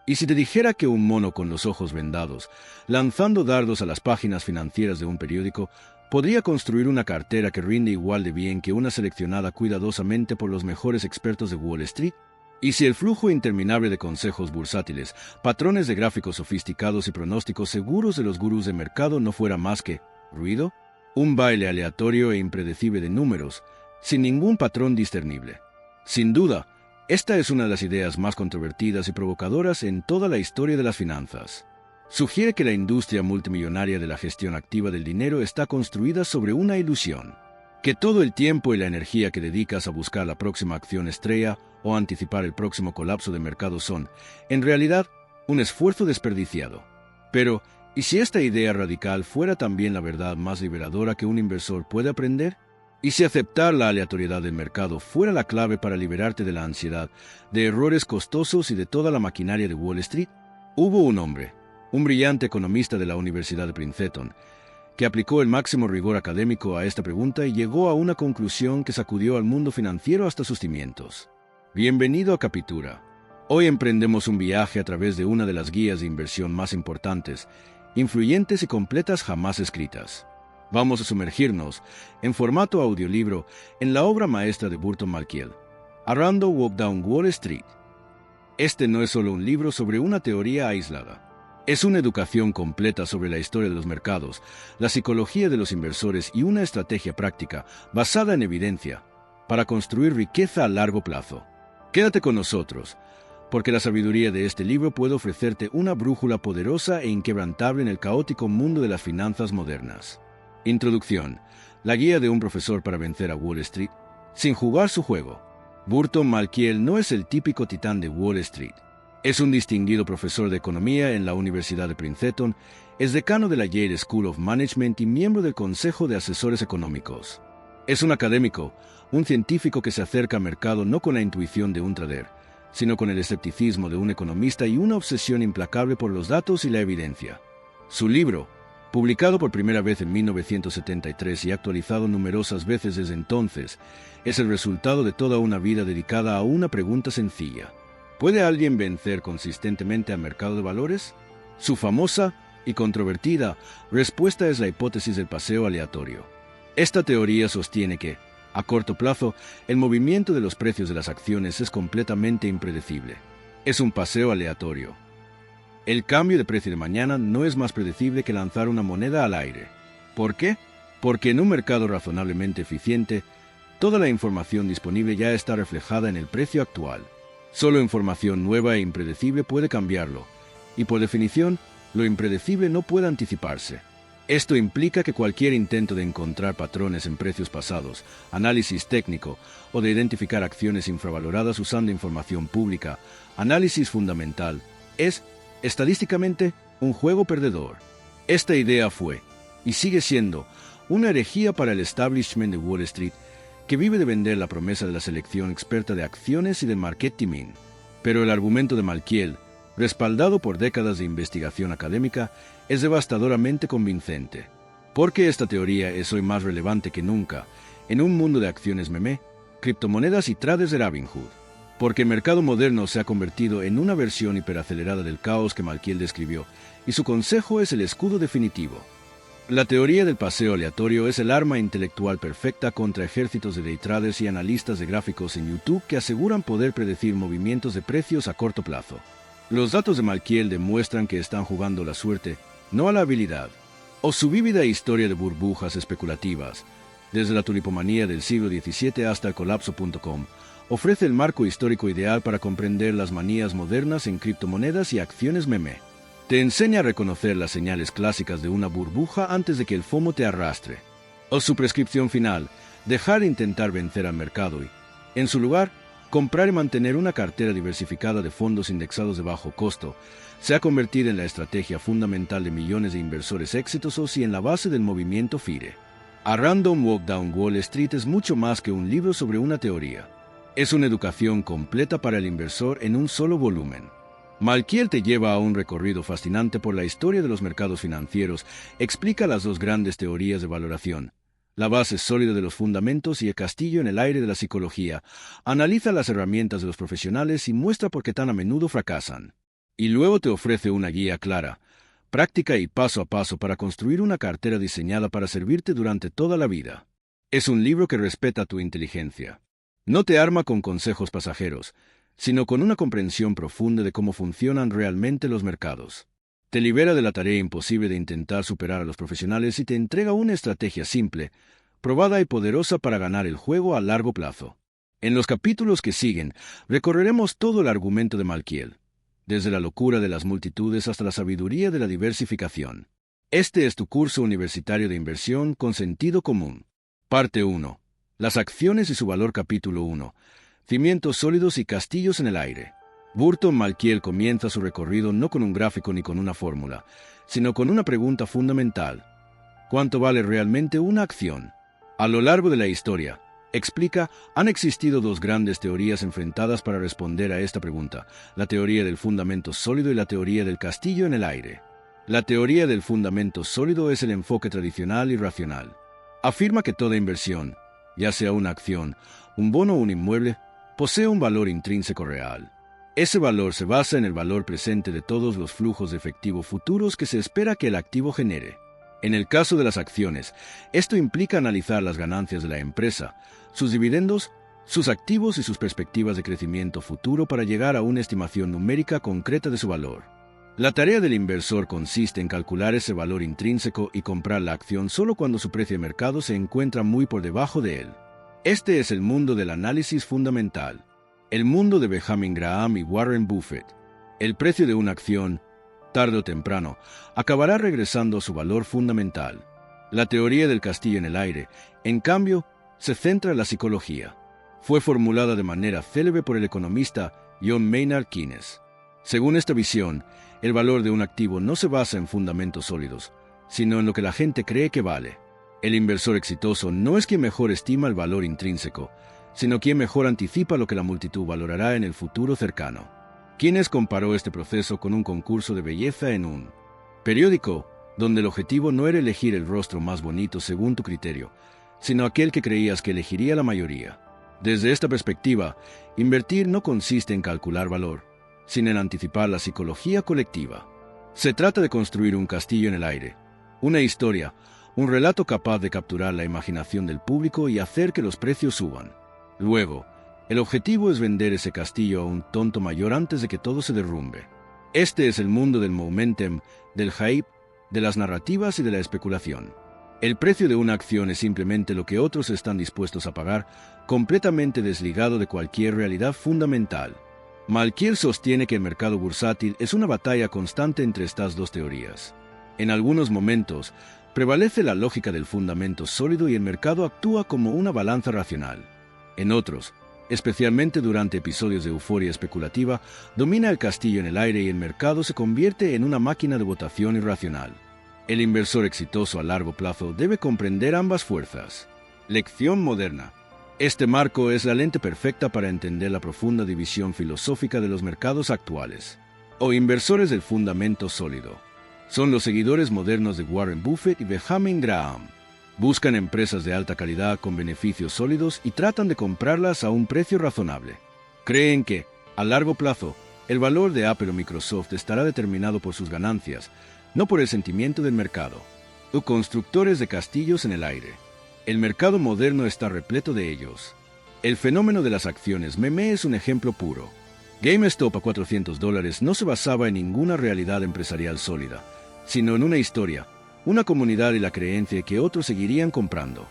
¿Y si te dijera que un mono con los ojos vendados, lanzando dardos a las páginas financieras de un periódico, podría construir una cartera que rinde igual de bien que una seleccionada cuidadosamente por los mejores expertos de Wall Street? ¿Y si el flujo interminable de consejos bursátiles, patrones de gráficos sofisticados y pronósticos seguros de los gurús de mercado no fuera más que ruido? Un baile aleatorio e impredecible de números, sin ningún patrón discernible. Sin duda, esta es una de las ideas más controvertidas y provocadoras en toda la historia de las finanzas. Sugiere que la industria multimillonaria de la gestión activa del dinero está construida sobre una ilusión, que todo el tiempo y la energía que dedicas a buscar la próxima acción estrella o anticipar el próximo colapso de mercado son, en realidad, un esfuerzo desperdiciado. Pero, ¿y si esta idea radical fuera también la verdad más liberadora que un inversor puede aprender? ¿Y si aceptar la aleatoriedad del mercado fuera la clave para liberarte de la ansiedad, de errores costosos y de toda la maquinaria de Wall Street? Hubo un hombre, un brillante economista de la Universidad de Princeton, que aplicó el máximo rigor académico a esta pregunta y llegó a una conclusión que sacudió al mundo financiero hasta sus cimientos. Bienvenido a Capitura. Hoy emprendemos un viaje a través de una de las guías de inversión más importantes, influyentes y completas jamás escritas. Vamos a sumergirnos, en formato audiolibro, en la obra maestra de Burton Malkiel, A Random Walk Down Wall Street. Este no es solo un libro sobre una teoría aislada. Es una educación completa sobre la historia de los mercados, la psicología de los inversores y una estrategia práctica, basada en evidencia, para construir riqueza a largo plazo. Quédate con nosotros, porque la sabiduría de este libro puede ofrecerte una brújula poderosa e inquebrantable en el caótico mundo de las finanzas modernas. Introducción. La guía de un profesor para vencer a Wall Street, sin jugar su juego. Burton Malkiel no es el típico titán de Wall Street. Es un distinguido profesor de economía en la Universidad de Princeton, es decano de la Yale School of Management y miembro del Consejo de Asesores Económicos. Es un académico, un científico que se acerca al mercado no con la intuición de un trader, sino con el escepticismo de un economista y una obsesión implacable por los datos y la evidencia. Su libro, publicado por primera vez en 1973 y actualizado numerosas veces desde entonces, es el resultado de toda una vida dedicada a una pregunta sencilla. ¿Puede alguien vencer consistentemente al mercado de valores? Su famosa y controvertida respuesta es la hipótesis del paseo aleatorio. Esta teoría sostiene que, a corto plazo, el movimiento de los precios de las acciones es completamente impredecible. Es un paseo aleatorio. El cambio de precio de mañana no es más predecible que lanzar una moneda al aire. ¿Por qué? Porque en un mercado razonablemente eficiente, toda la información disponible ya está reflejada en el precio actual. Solo información nueva e impredecible puede cambiarlo, y por definición, lo impredecible no puede anticiparse. Esto implica que cualquier intento de encontrar patrones en precios pasados, análisis técnico o de identificar acciones infravaloradas usando información pública, análisis fundamental, es, estadísticamente, un juego perdedor. Esta idea fue, y sigue siendo, una herejía para el establishment de Wall Street, que vive de vender la promesa de la selección experta de acciones y de marketing. Pero el argumento de Malkiel, respaldado por décadas de investigación académica, es devastadoramente convincente. Porque esta teoría es hoy más relevante que nunca, en un mundo de acciones meme, criptomonedas y traders de Robinhood. Porque el mercado moderno se ha convertido en una versión hiperacelerada del caos que Malkiel describió, y su consejo es el escudo definitivo. La teoría del paseo aleatorio es el arma intelectual perfecta contra ejércitos de day traders y analistas de gráficos en YouTube que aseguran poder predecir movimientos de precios a corto plazo. Los datos de Malkiel demuestran que están jugando la suerte, no a la habilidad, o su vívida historia de burbujas especulativas, desde la tulipomanía del siglo XVII hasta el colapso.com, ofrece el marco histórico ideal para comprender las manías modernas en criptomonedas y acciones meme. Te enseña a reconocer las señales clásicas de una burbuja antes de que el FOMO te arrastre. O su prescripción final, dejar de intentar vencer al mercado y, en su lugar, comprar y mantener una cartera diversificada de fondos indexados de bajo costo, se ha convertido en la estrategia fundamental de millones de inversores exitosos y en la base del movimiento FIRE. A Random Walk Down Wall Street es mucho más que un libro sobre una teoría. Es una educación completa para el inversor en un solo volumen. Malkiel te lleva a un recorrido fascinante por la historia de los mercados financieros, explica las dos grandes teorías de valoración, la base sólida de los fundamentos y el castillo en el aire de la psicología, analiza las herramientas de los profesionales y muestra por qué tan a menudo fracasan. Y luego te ofrece una guía clara, práctica y paso a paso para construir una cartera diseñada para servirte durante toda la vida. Es un libro que respeta tu inteligencia. No te arma con consejos pasajeros, sino con una comprensión profunda de cómo funcionan realmente los mercados. Te libera de la tarea imposible de intentar superar a los profesionales y te entrega una estrategia simple, probada y poderosa para ganar el juego a largo plazo. En los capítulos que siguen, recorreremos todo el argumento de Malkiel, desde la locura de las multitudes hasta la sabiduría de la diversificación. Este es tu curso universitario de inversión con sentido común. Parte 1. Las acciones y su valor. Capítulo 1. Cimientos sólidos y castillos en el aire. Burton Malkiel comienza su recorrido no con un gráfico ni con una fórmula, sino con una pregunta fundamental. ¿Cuánto vale realmente una acción? A lo largo de la historia, explica, han existido dos grandes teorías enfrentadas para responder a esta pregunta, la teoría del fundamento sólido y la teoría del castillo en el aire. La teoría del fundamento sólido es el enfoque tradicional y racional. Afirma que toda inversión, ya sea una acción, un bono o un inmueble, posee un valor intrínseco real. Ese valor se basa en el valor presente de todos los flujos de efectivo futuros que se espera que el activo genere. En el caso de las acciones, esto implica analizar las ganancias de la empresa, sus dividendos, sus activos y sus perspectivas de crecimiento futuro para llegar a una estimación numérica concreta de su valor. La tarea del inversor consiste en calcular ese valor intrínseco y comprar la acción solo cuando su precio de mercado se encuentra muy por debajo de él. Este es el mundo del análisis fundamental, el mundo de Benjamin Graham y Warren Buffett. El precio de una acción, tarde o temprano, acabará regresando a su valor fundamental. La teoría del castillo en el aire, en cambio, se centra en la psicología. Fue formulada de manera célebre por el economista John Maynard Keynes. Según esta visión, el valor de un activo no se basa en fundamentos sólidos, sino en lo que la gente cree que vale. El inversor exitoso no es quien mejor estima el valor intrínseco, sino quien mejor anticipa lo que la multitud valorará en el futuro cercano. Keynes comparó este proceso con un concurso de belleza en un periódico, donde el objetivo no era elegir el rostro más bonito según tu criterio, sino aquel que creías que elegiría la mayoría. Desde esta perspectiva, invertir no consiste en calcular valor, sino en anticipar la psicología colectiva. Se trata de construir un castillo en el aire, una historia, un relato capaz de capturar la imaginación del público y hacer que los precios suban. Luego, el objetivo es vender ese castillo a un tonto mayor antes de que todo se derrumbe. Este es el mundo del momentum, del hype, de las narrativas y de la especulación. El precio de una acción es simplemente lo que otros están dispuestos a pagar, completamente desligado de cualquier realidad fundamental. Malkiel sostiene que el mercado bursátil es una batalla constante entre estas dos teorías. En algunos momentos, prevalece la lógica del fundamento sólido y el mercado actúa como una balanza racional. En otros, especialmente durante episodios de euforia especulativa, domina el castillo en el aire y el mercado se convierte en una máquina de votación irracional. El inversor exitoso a largo plazo debe comprender ambas fuerzas. Lección moderna. Este marco es la lente perfecta para entender la profunda división filosófica de los mercados actuales. O inversores del fundamento sólido. Son los seguidores modernos de Warren Buffett y Benjamin Graham. Buscan empresas de alta calidad con beneficios sólidos y tratan de comprarlas a un precio razonable. Creen que, a largo plazo, el valor de Apple o Microsoft estará determinado por sus ganancias, no por el sentimiento del mercado. O constructores de castillos en el aire. El mercado moderno está repleto de ellos. El fenómeno de las acciones meme es un ejemplo puro. GameStop a $400 no se basaba en ninguna realidad empresarial sólida, sino en una historia, una comunidad y la creencia que otros seguirían comprando.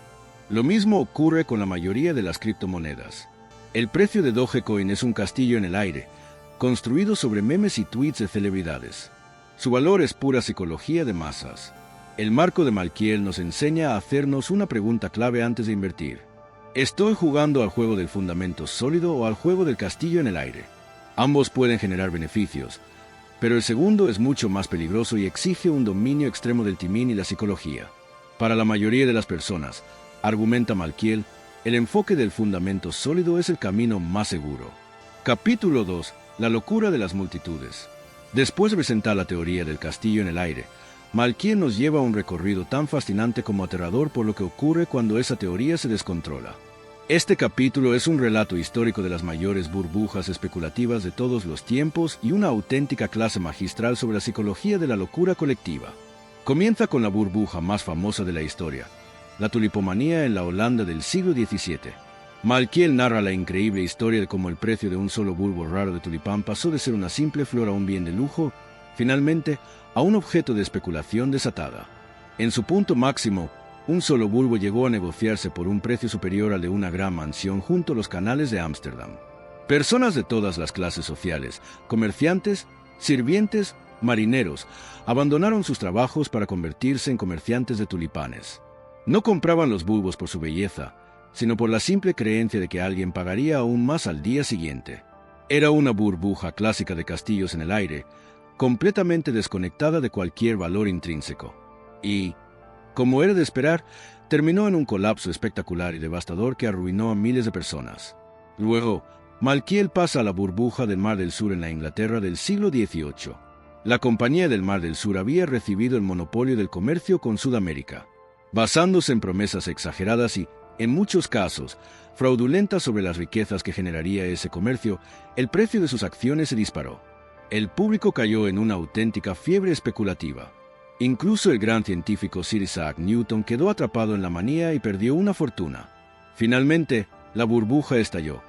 Lo mismo ocurre con la mayoría de las criptomonedas. El precio de Dogecoin es un castillo en el aire, construido sobre memes y tweets de celebridades. Su valor es pura psicología de masas. El marco de Malkiel nos enseña a hacernos una pregunta clave antes de invertir. ¿Estoy jugando al juego del fundamento sólido o al juego del castillo en el aire? Ambos pueden generar beneficios, pero el segundo es mucho más peligroso y exige un dominio extremo del timing y la psicología. Para la mayoría de las personas, argumenta Malkiel, el enfoque del fundamento sólido es el camino más seguro. Capítulo 2. La locura de las multitudes. Después de presentar la teoría del castillo en el aire, Malkiel nos lleva a un recorrido tan fascinante como aterrador por lo que ocurre cuando esa teoría se descontrola. Este capítulo es un relato histórico de las mayores burbujas especulativas de todos los tiempos y una auténtica clase magistral sobre la psicología de la locura colectiva. Comienza con la burbuja más famosa de la historia, la tulipomanía en la Holanda del siglo XVII. Malkiel narra la increíble historia de cómo el precio de un solo bulbo raro de tulipán pasó de ser una simple flor a un bien de lujo, finalmente, a un objeto de especulación desatada. En su punto máximo, un solo bulbo llegó a negociarse por un precio superior al de una gran mansión junto a los canales de Ámsterdam. Personas de todas las clases sociales, comerciantes, sirvientes, marineros, abandonaron sus trabajos para convertirse en comerciantes de tulipanes. No compraban los bulbos por su belleza, sino por la simple creencia de que alguien pagaría aún más al día siguiente. Era una burbuja clásica de castillos en el aire, completamente desconectada de cualquier valor intrínseco. Y, como era de esperar, terminó en un colapso espectacular y devastador que arruinó a miles de personas. Luego, Malkiel pasa a la burbuja del Mar del Sur en la Inglaterra del siglo XVIII. La Compañía del Mar del Sur había recibido el monopolio del comercio con Sudamérica, basándose en promesas exageradas y, en muchos casos, fraudulentas sobre las riquezas que generaría ese comercio. El precio de sus acciones se disparó. El público cayó en una auténtica fiebre especulativa. Incluso el gran científico Sir Isaac Newton quedó atrapado en la manía y perdió una fortuna. Finalmente, la burbuja estalló,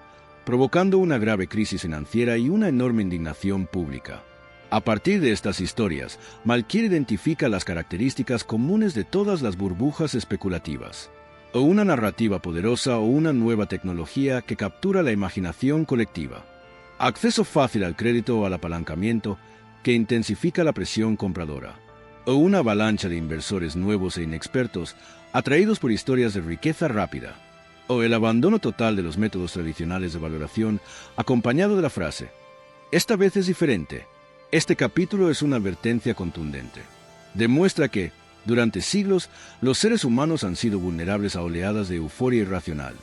provocando una grave crisis financiera y una enorme indignación pública. A partir de estas historias, Malkiel identifica las características comunes de todas las burbujas especulativas. O una narrativa poderosa o una nueva tecnología que captura la imaginación colectiva. Acceso fácil al crédito o al apalancamiento que intensifica la presión compradora. O una avalancha de inversores nuevos e inexpertos atraídos por historias de riqueza rápida. O el abandono total de los métodos tradicionales de valoración acompañado de la frase: "Esta vez es diferente". Este capítulo es una advertencia contundente. Demuestra que, durante siglos, los seres humanos han sido vulnerables a oleadas de euforia irracional.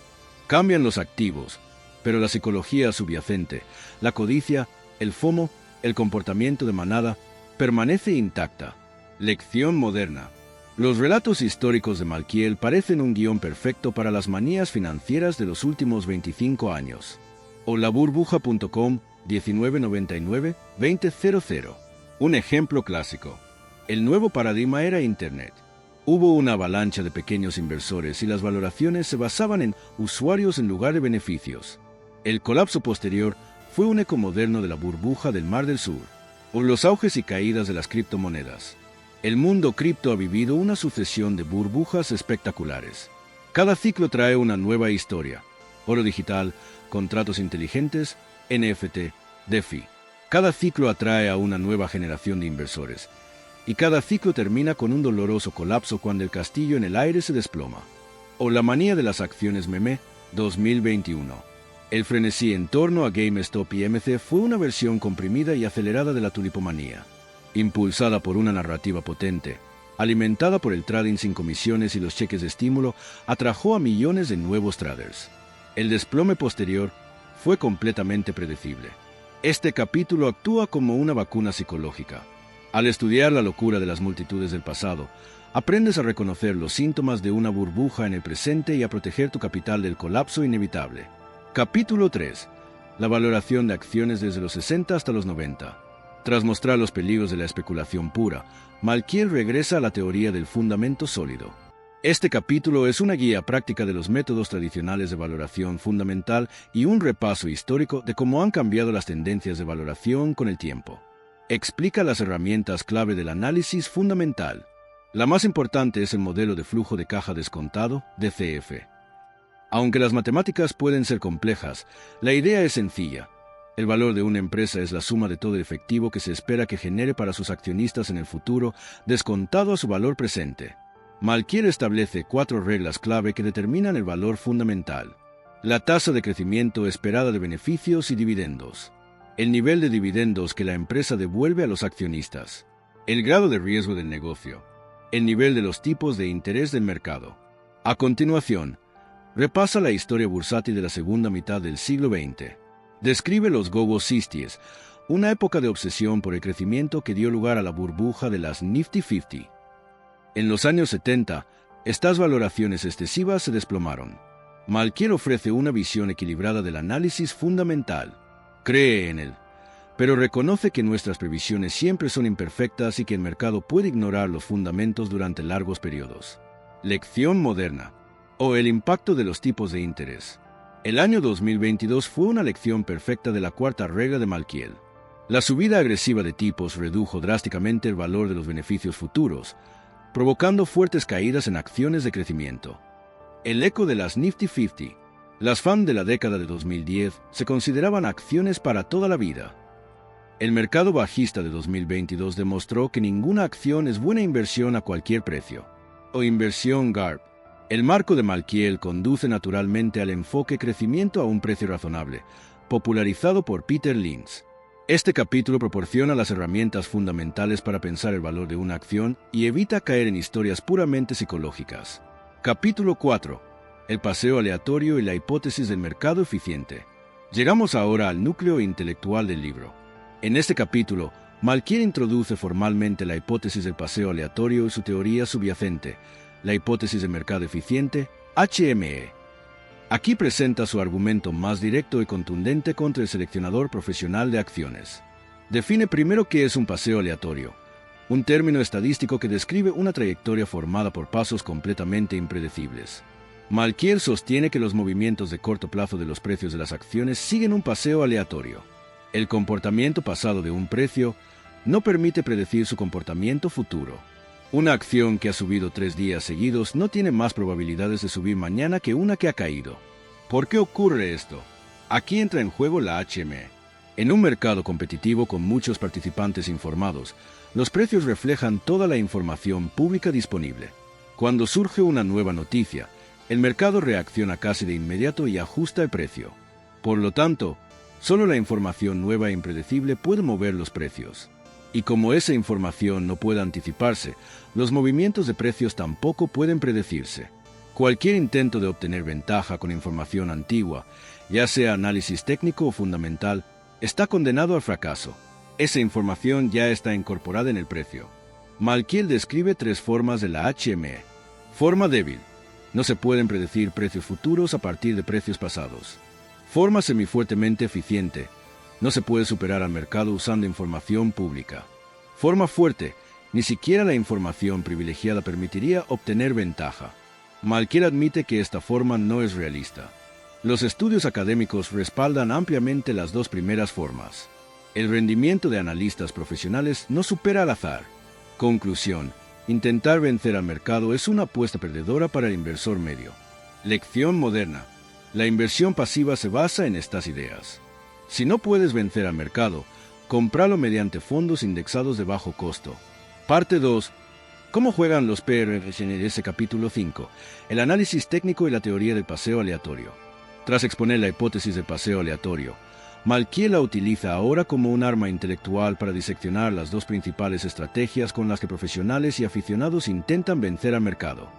Cambian los activos, pero la psicología subyacente, la codicia, el FOMO, el comportamiento de manada, permanece intacta. Lección moderna. Los relatos históricos de Malkiel parecen un guión perfecto para las manías financieras de los últimos 25 años. Olaburbuja.com, 1999-2000. Un ejemplo clásico. El nuevo paradigma era Internet. Hubo una avalancha de pequeños inversores y las valoraciones se basaban en usuarios en lugar de beneficios. El colapso posterior fue un eco moderno de la burbuja del Mar del Sur, o los auges y caídas de las criptomonedas. El mundo cripto ha vivido una sucesión de burbujas espectaculares. Cada ciclo trae una nueva historia: oro digital, contratos inteligentes, NFT, DeFi. Cada ciclo atrae a una nueva generación de inversores, y cada ciclo termina con un doloroso colapso cuando el castillo en el aire se desploma. O la manía de las acciones meme, 2021. El frenesí en torno a GameStop y MC fue una versión comprimida y acelerada de la tulipomanía, impulsada por una narrativa potente, alimentada por el trading sin comisiones y los cheques de estímulo, atrajo a millones de nuevos traders. El desplome posterior fue completamente predecible. Este capítulo actúa como una vacuna psicológica. Al estudiar la locura de las multitudes del pasado, aprendes a reconocer los síntomas de una burbuja en el presente y a proteger tu capital del colapso inevitable. Capítulo 3. La valoración de acciones desde los 60 hasta los 90. Tras mostrar los peligros de la especulación pura, Malkiel regresa a la teoría del fundamento sólido. Este capítulo es una guía práctica de los métodos tradicionales de valoración fundamental y un repaso histórico de cómo han cambiado las tendencias de valoración con el tiempo. Explica las herramientas clave del análisis fundamental. La más importante es el modelo de flujo de caja descontado, DCF. Aunque las matemáticas pueden ser complejas, la idea es sencilla. El valor de una empresa es la suma de todo el efectivo que se espera que genere para sus accionistas en el futuro, descontado a su valor presente. Malkiel establece 4 reglas clave que determinan el valor fundamental. La tasa de crecimiento esperada de beneficios y dividendos. El nivel de dividendos que la empresa devuelve a los accionistas. El grado de riesgo del negocio. El nivel de los tipos de interés del mercado. A continuación, repasa la historia bursátil de la segunda mitad del siglo XX. Describe los Go-Go Sixties, una época de obsesión por el crecimiento que dio lugar a la burbuja de las Nifty 50. En los años 70, estas valoraciones excesivas se desplomaron. Malkiel ofrece una visión equilibrada del análisis fundamental. Cree en él, pero reconoce que nuestras previsiones siempre son imperfectas y que el mercado puede ignorar los fundamentos durante largos periodos. Lección moderna, o el impacto de los tipos de interés. El año 2022 fue una lección perfecta de la cuarta regla de Malkiel. La subida agresiva de tipos redujo drásticamente el valor de los beneficios futuros, provocando fuertes caídas en acciones de crecimiento. El eco de las Nifty 50. Las FAANG de la década de 2010 se consideraban acciones para toda la vida. El mercado bajista de 2022 demostró que ninguna acción es buena inversión a cualquier precio, o inversión GARP. El marco de Malkiel conduce naturalmente al enfoque crecimiento a un precio razonable, popularizado por Peter Lynch. Este capítulo proporciona las herramientas fundamentales para pensar el valor de una acción y evita caer en historias puramente psicológicas. Capítulo 4. El paseo aleatorio y la hipótesis del mercado eficiente. Llegamos ahora al núcleo intelectual del libro. En este capítulo, Malkiel introduce formalmente la hipótesis del paseo aleatorio y su teoría subyacente, la hipótesis de mercado eficiente, HME. Aquí presenta su argumento más directo y contundente contra el seleccionador profesional de acciones. Define primero qué es un paseo aleatorio, un término estadístico que describe una trayectoria formada por pasos completamente impredecibles. Malkiel sostiene que los movimientos de corto plazo de los precios de las acciones siguen un paseo aleatorio. El comportamiento pasado de un precio no permite predecir su comportamiento futuro. Una acción que ha subido 3 días seguidos no tiene más probabilidades de subir mañana que una que ha caído. ¿Por qué ocurre esto? Aquí entra en juego la HME. En un mercado competitivo con muchos participantes informados, los precios reflejan toda la información pública disponible. Cuando surge una nueva noticia, el mercado reacciona casi de inmediato y ajusta el precio. Por lo tanto, solo la información nueva e impredecible puede mover los precios. Y como esa información no puede anticiparse, los movimientos de precios tampoco pueden predecirse. Cualquier intento de obtener ventaja con información antigua, ya sea análisis técnico o fundamental, está condenado al fracaso. Esa información ya está incorporada en el precio. Malkiel describe 3 formas de la HME. Forma débil. No se pueden predecir precios futuros a partir de precios pasados. Forma semifuertemente eficiente. No se puede superar al mercado usando información pública. Forma fuerte. Ni siquiera la información privilegiada permitiría obtener ventaja. Malkiel admite que esta forma no es realista. Los estudios académicos respaldan ampliamente las 2 primeras formas. El rendimiento de analistas profesionales no supera al azar. Conclusión. Intentar vencer al mercado es una apuesta perdedora para el inversor medio. Lección moderna. La inversión pasiva se basa en estas ideas. Si no puedes vencer al mercado, cómpralo mediante fondos indexados de bajo costo. Parte 2. ¿Cómo juegan los PRs en ese capítulo 5? El análisis técnico y la teoría del paseo aleatorio. Tras exponer la hipótesis del paseo aleatorio, Malkiel la utiliza ahora como un arma intelectual para diseccionar las 2 principales estrategias con las que profesionales y aficionados intentan vencer al mercado.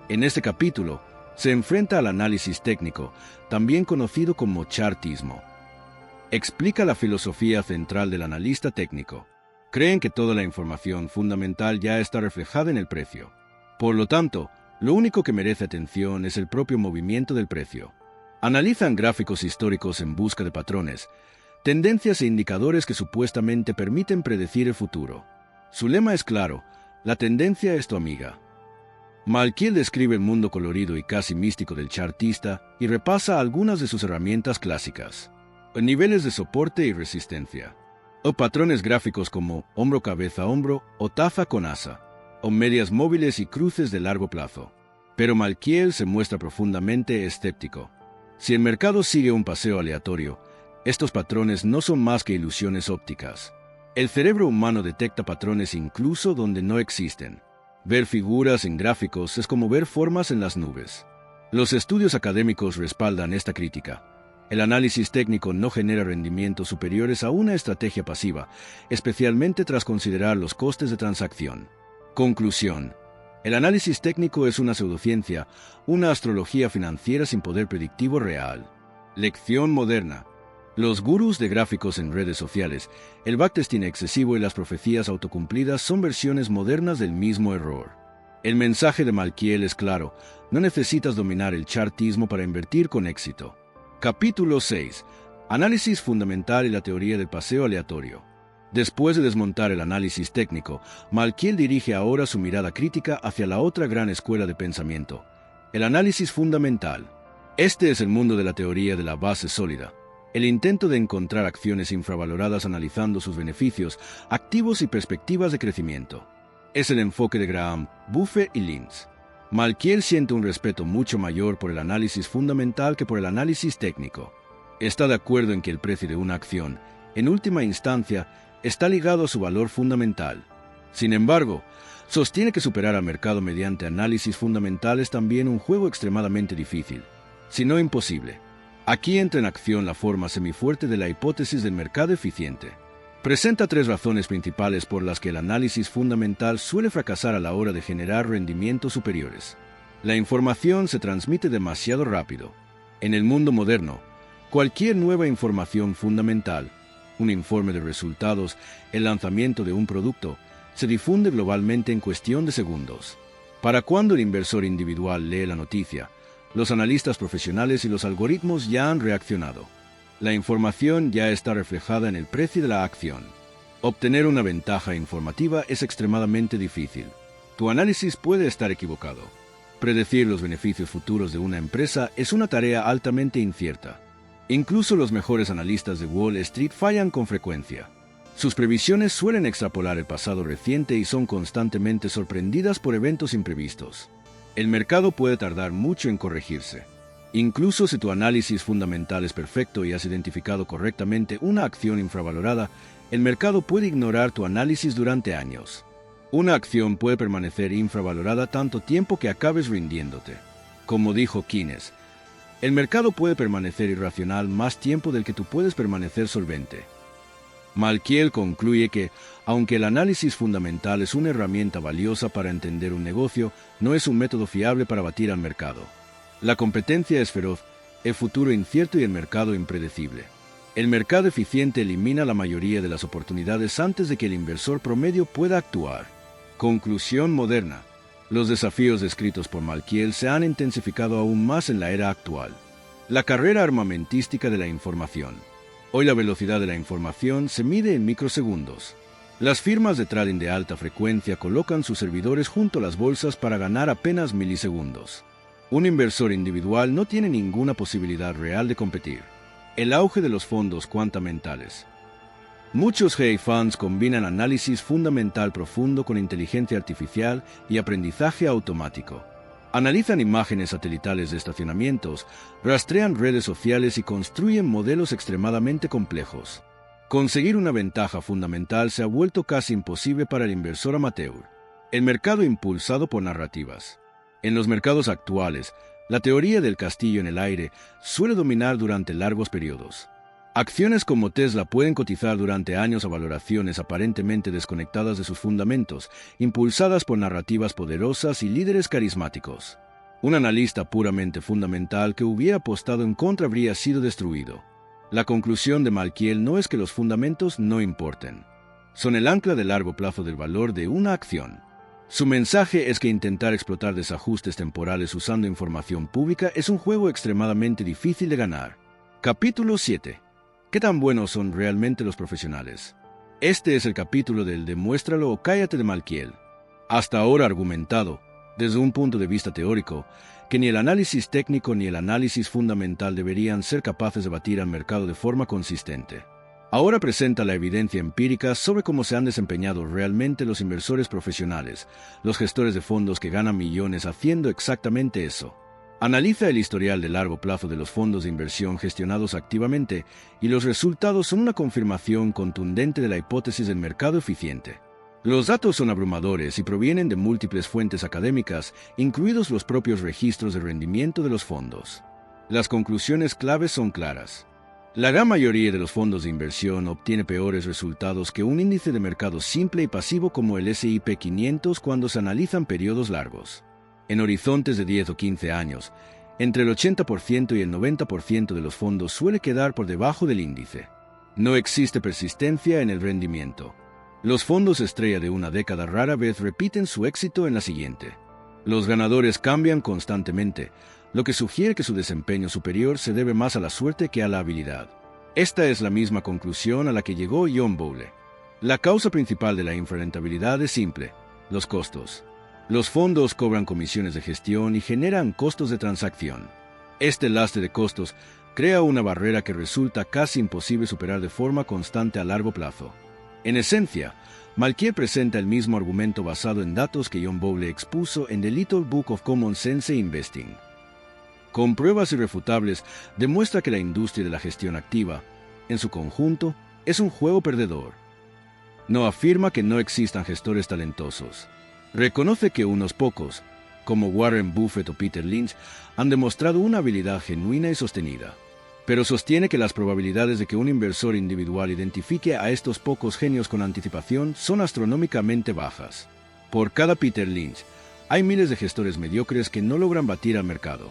En este capítulo, se enfrenta al análisis técnico, también conocido como chartismo. Explica la filosofía central del analista técnico. Creen que toda la información fundamental ya está reflejada en el precio. Por lo tanto, lo único que merece atención es el propio movimiento del precio. Analizan gráficos históricos en busca de patrones, tendencias e indicadores que supuestamente permiten predecir el futuro. Su lema es claro: la tendencia es tu amiga. Malkiel describe el mundo colorido y casi místico del chartista y repasa algunas de sus herramientas clásicas. Niveles de soporte y resistencia, o patrones gráficos como hombro-cabeza-hombro o taza con asa, o medias móviles y cruces de largo plazo. Pero Malkiel se muestra profundamente escéptico. Si el mercado sigue un paseo aleatorio, estos patrones no son más que ilusiones ópticas. El cerebro humano detecta patrones incluso donde no existen. Ver figuras en gráficos es como ver formas en las nubes. Los estudios académicos respaldan esta crítica. El análisis técnico no genera rendimientos superiores a una estrategia pasiva, especialmente tras considerar los costes de transacción. Conclusión. El análisis técnico es una pseudociencia, una astrología financiera sin poder predictivo real. Lección moderna. Los gurús de gráficos en redes sociales, el backtesting excesivo y las profecías autocumplidas son versiones modernas del mismo error. El mensaje de Malkiel es claro: no necesitas dominar el chartismo para invertir con éxito. Capítulo 6. Análisis fundamental y la teoría del paseo aleatorio. Después de desmontar el análisis técnico, Malkiel dirige ahora su mirada crítica hacia la otra gran escuela de pensamiento, el análisis fundamental. Este es el mundo de la teoría de la base sólida, el intento de encontrar acciones infravaloradas analizando sus beneficios, activos y perspectivas de crecimiento. Es el enfoque de Graham, Buffett y Linz. Malkiel siente un respeto mucho mayor por el análisis fundamental que por el análisis técnico. Está de acuerdo en que el precio de una acción, en última instancia, está ligado a su valor fundamental. Sin embargo, sostiene que superar al mercado mediante análisis fundamental es también un juego extremadamente difícil, si no imposible. Aquí entra en acción la forma semifuerte de la hipótesis del mercado eficiente. Presenta 3 razones principales por las que el análisis fundamental suele fracasar a la hora de generar rendimientos superiores. La información se transmite demasiado rápido. En el mundo moderno, cualquier nueva información fundamental, un informe de resultados, el lanzamiento de un producto, se difunde globalmente en cuestión de segundos. Para cuando el inversor individual lee la noticia, los analistas profesionales y los algoritmos ya han reaccionado. La información ya está reflejada en el precio de la acción. Obtener una ventaja informativa es extremadamente difícil. Tu análisis puede estar equivocado. Predecir los beneficios futuros de una empresa es una tarea altamente incierta. Incluso los mejores analistas de Wall Street fallan con frecuencia. Sus previsiones suelen extrapolar el pasado reciente y son constantemente sorprendidas por eventos imprevistos. El mercado puede tardar mucho en corregirse. Incluso si tu análisis fundamental es perfecto y has identificado correctamente una acción infravalorada, el mercado puede ignorar tu análisis durante años. Una acción puede permanecer infravalorada tanto tiempo que acabes rindiéndote. Como dijo Keynes, el mercado puede permanecer irracional más tiempo del que tú puedes permanecer solvente. Malkiel concluye que, aunque el análisis fundamental es una herramienta valiosa para entender un negocio, no es un método fiable para batir al mercado. La competencia es feroz, el futuro incierto y el mercado impredecible. El mercado eficiente elimina la mayoría de las oportunidades antes de que el inversor promedio pueda actuar. Conclusión moderna. Los desafíos descritos por Malkiel se han intensificado aún más en la era actual. La carrera armamentística de la información. Hoy la velocidad de la información se mide en microsegundos. Las firmas de trading de alta frecuencia colocan sus servidores junto a las bolsas para ganar apenas milisegundos. Un inversor individual no tiene ninguna posibilidad real de competir. El auge de los fondos cuantamentales. Muchos hedge funds combinan análisis fundamental profundo con inteligencia artificial y aprendizaje automático. Analizan imágenes satelitales de estacionamientos, rastrean redes sociales y construyen modelos extremadamente complejos. Conseguir una ventaja fundamental se ha vuelto casi imposible para el inversor amateur. El mercado impulsado por narrativas. En los mercados actuales, la teoría del castillo en el aire suele dominar durante largos periodos. Acciones como Tesla pueden cotizar durante años a valoraciones aparentemente desconectadas de sus fundamentos, impulsadas por narrativas poderosas y líderes carismáticos. Un analista puramente fundamental que hubiera apostado en contra habría sido destruido. La conclusión de Malkiel no es que los fundamentos no importen. Son el ancla de largo plazo del valor de una acción. Su mensaje es que intentar explotar desajustes temporales usando información pública es un juego extremadamente difícil de ganar. Capítulo 7. ¿Qué tan buenos son realmente los profesionales? Este es el capítulo del Demuéstralo o cállate de Malkiel. Hasta ahora argumentado, desde un punto de vista teórico, que ni el análisis técnico ni el análisis fundamental deberían ser capaces de batir al mercado de forma consistente. Ahora presenta la evidencia empírica sobre cómo se han desempeñado realmente los inversores profesionales, los gestores de fondos que ganan millones haciendo exactamente eso. Analiza el historial de largo plazo de los fondos de inversión gestionados activamente y los resultados son una confirmación contundente de la hipótesis del mercado eficiente. Los datos son abrumadores y provienen de múltiples fuentes académicas, incluidos los propios registros de rendimiento de los fondos. Las conclusiones claves son claras. La gran mayoría de los fondos de inversión obtiene peores resultados que un índice de mercado simple y pasivo como el S&P 500 cuando se analizan periodos largos. En horizontes de 10 o 15 años, entre el 80% y el 90% de los fondos suele quedar por debajo del índice. No existe persistencia en el rendimiento. Los fondos estrella de una década rara vez repiten su éxito en la siguiente. Los ganadores cambian constantemente, lo que sugiere que su desempeño superior se debe más a la suerte que a la habilidad. Esta es la misma conclusión a la que llegó John Bowley. La causa principal de la infrarentabilidad es simple: los costos. Los fondos cobran comisiones de gestión y generan costos de transacción. Este lastre de costos crea una barrera que resulta casi imposible superar de forma constante a largo plazo. En esencia, Malkiel presenta el mismo argumento basado en datos que John Bowley expuso en The Little Book of Common Sense Investing. Con pruebas irrefutables, demuestra que la industria de la gestión activa, en su conjunto, es un juego perdedor. No afirma que no existan gestores talentosos. Reconoce que unos pocos, como Warren Buffett o Peter Lynch, han demostrado una habilidad genuina y sostenida. Pero sostiene que las probabilidades de que un inversor individual identifique a estos pocos genios con anticipación son astronómicamente bajas. Por cada Peter Lynch, hay miles de gestores mediocres que no logran batir al mercado.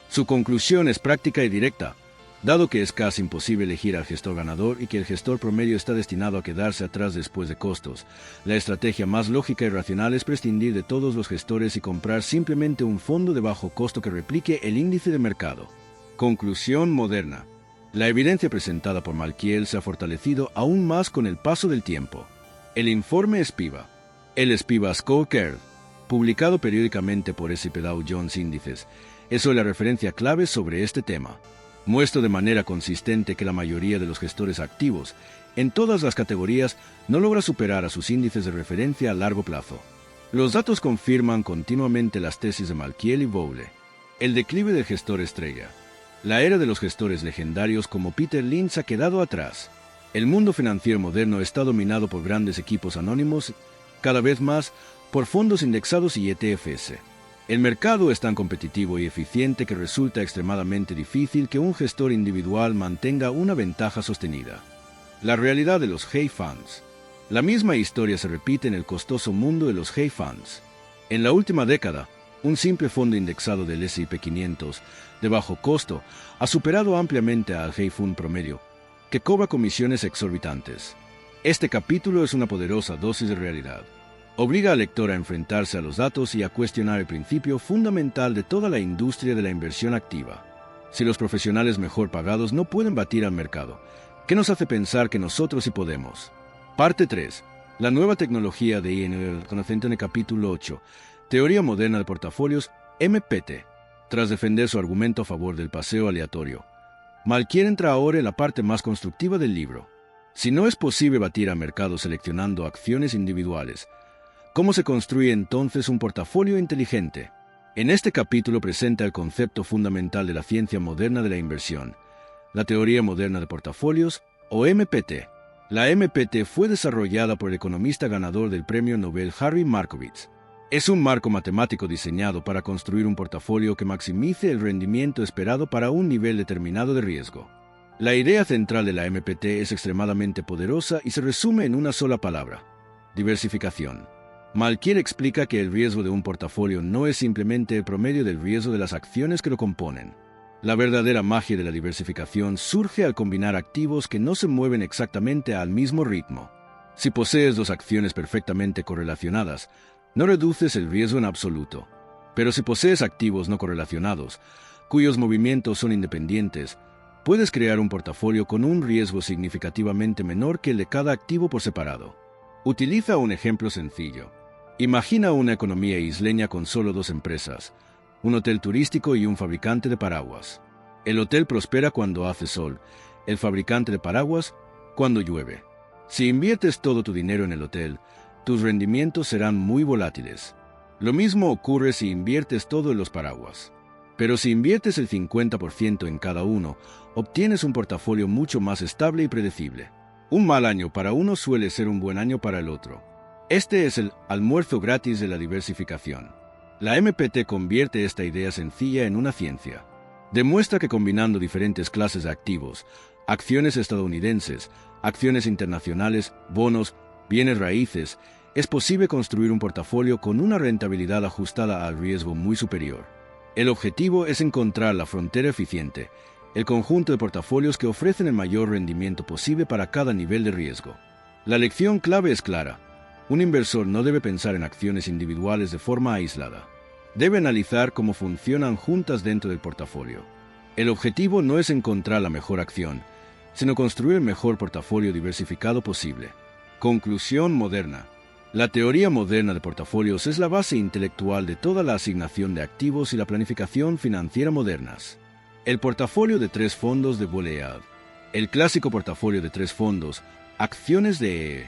Su conclusión es práctica y directa. Dado que es casi imposible elegir al gestor ganador y que el gestor promedio está destinado a quedarse atrás después de costos, la estrategia más lógica y racional es prescindir de todos los gestores y comprar simplemente un fondo de bajo costo que replique el índice de mercado. Conclusión moderna. La evidencia presentada por Malkiel se ha fortalecido aún más con el paso del tiempo. El informe SPIVA. El SPIVA Scorecard, publicado periódicamente por S&P Dow Jones Índices, es hoy la referencia clave sobre este tema. Muestra de manera consistente que la mayoría de los gestores activos, en todas las categorías, no logra superar a sus índices de referencia a largo plazo. Los datos confirman continuamente las tesis de Malkiel y Bowley. El declive del gestor estrella. La era de los gestores legendarios como Peter Lynch ha quedado atrás. El mundo financiero moderno está dominado por grandes equipos anónimos, cada vez más por fondos indexados y ETFs. El mercado es tan competitivo y eficiente que resulta extremadamente difícil que un gestor individual mantenga una ventaja sostenida. La realidad de los hedge funds. La misma historia se repite en el costoso mundo de los hedge funds. En la última década, un simple fondo indexado del S&P 500 de bajo costo ha superado ampliamente al hedge fund promedio, que cobra comisiones exorbitantes. Este capítulo es una poderosa dosis de realidad. Obliga al lector a enfrentarse a los datos y a cuestionar el principio fundamental de toda la industria de la inversión activa. Si los profesionales mejor pagados no pueden batir al mercado, ¿qué nos hace pensar que nosotros sí podemos? Parte 3. La nueva tecnología de INL, conocente en el capítulo 8, Teoría Moderna de Portafolios, MPT. Tras defender su argumento a favor del paseo aleatorio, Malkiel entra ahora en la parte más constructiva del libro. Si no es posible batir al mercado seleccionando acciones individuales, ¿cómo se construye entonces un portafolio inteligente? En este capítulo presenta el concepto fundamental de la ciencia moderna de la inversión, la teoría moderna de portafolios, o MPT. La MPT fue desarrollada por el economista ganador del premio Nobel Harry Markowitz. Es un marco matemático diseñado para construir un portafolio que maximice el rendimiento esperado para un nivel determinado de riesgo. La idea central de la MPT es extremadamente poderosa y se resume en una sola palabra: diversificación. Malkiel explica que el riesgo de un portafolio no es simplemente el promedio del riesgo de las acciones que lo componen. La verdadera magia de la diversificación surge al combinar activos que no se mueven exactamente al mismo ritmo. Si posees dos acciones perfectamente correlacionadas, no reduces el riesgo en absoluto. Pero si posees activos no correlacionados, cuyos movimientos son independientes, puedes crear un portafolio con un riesgo significativamente menor que el de cada activo por separado. Utiliza un ejemplo sencillo. Imagina una economía isleña con solo dos empresas, un hotel turístico y un fabricante de paraguas. El hotel prospera cuando hace sol, el fabricante de paraguas cuando llueve. Si inviertes todo tu dinero en el hotel, tus rendimientos serán muy volátiles. Lo mismo ocurre si inviertes todo en los paraguas. Pero si inviertes el 50% en cada uno, obtienes un portafolio mucho más estable y predecible. Un mal año para uno suele ser un buen año para el otro. Este es el almuerzo gratis de la diversificación. La MPT convierte esta idea sencilla en una ciencia. Demuestra que combinando diferentes clases de activos, acciones estadounidenses, acciones internacionales, bonos, bienes raíces, es posible construir un portafolio con una rentabilidad ajustada al riesgo muy superior. El objetivo es encontrar la frontera eficiente, el conjunto de portafolios que ofrecen el mayor rendimiento posible para cada nivel de riesgo. La lección clave es clara. Un inversor no debe pensar en acciones individuales de forma aislada. Debe analizar cómo funcionan juntas dentro del portafolio. El objetivo no es encontrar la mejor acción, sino construir el mejor portafolio diversificado posible. Conclusión moderna. La teoría moderna de portafolios es la base intelectual de toda la asignación de activos y la planificación financiera modernas. El portafolio de 3 fondos de Bolead. El clásico portafolio de 3 fondos, acciones de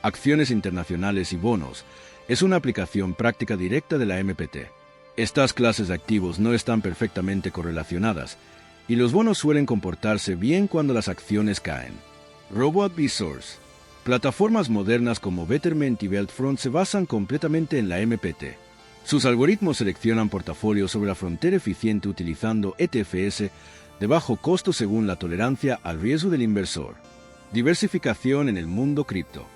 acciones internacionales y bonos, es una aplicación práctica directa de la MPT. Estas clases de activos no están perfectamente correlacionadas, y los bonos suelen comportarse bien cuando las acciones caen. RoboAdvisors. Plataformas modernas como Betterment y Wealthfront se basan completamente en la MPT. Sus algoritmos seleccionan portafolios sobre la frontera eficiente utilizando ETFs de bajo costo según la tolerancia al riesgo del inversor. Diversificación en el mundo cripto.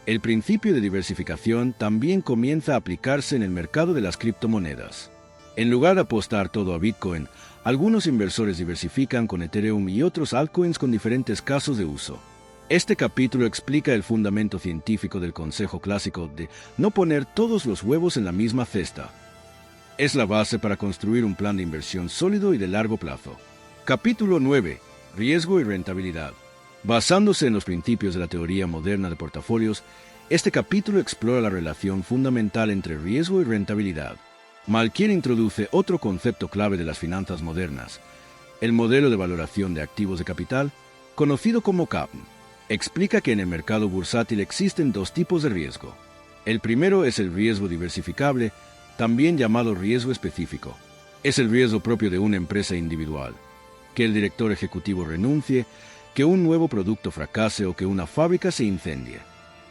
El principio de diversificación también comienza a aplicarse en el mercado de las criptomonedas. En lugar de apostar todo a Bitcoin, algunos inversores diversifican con Ethereum y otros altcoins con diferentes casos de uso. Este capítulo explica el fundamento científico del consejo clásico de no poner todos los huevos en la misma cesta. Es la base para construir un plan de inversión sólido y de largo plazo. Capítulo 9. Riesgo y rentabilidad. Basándose en los principios de la teoría moderna de portafolios, este capítulo explora la relación fundamental entre riesgo y rentabilidad. Malkiel introduce otro concepto clave de las finanzas modernas, el modelo de valoración de activos de capital, conocido como CAPM. Explica que en el mercado bursátil existen 2 tipos de riesgo. El primero es el riesgo diversificable, también llamado riesgo específico. Es el riesgo propio de una empresa individual, que el director ejecutivo renuncie, que un nuevo producto fracase o que una fábrica se incendie.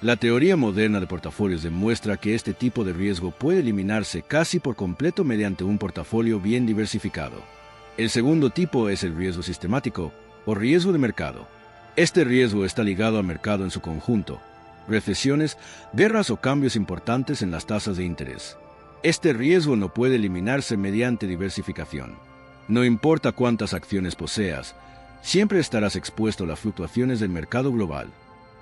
La teoría moderna de portafolios demuestra que este tipo de riesgo puede eliminarse casi por completo mediante un portafolio bien diversificado. El segundo tipo es el riesgo sistemático o riesgo de mercado. Este riesgo está ligado al mercado en su conjunto, recesiones, guerras o cambios importantes en las tasas de interés. Este riesgo no puede eliminarse mediante diversificación. No importa cuántas acciones poseas, siempre estarás expuesto a las fluctuaciones del mercado global.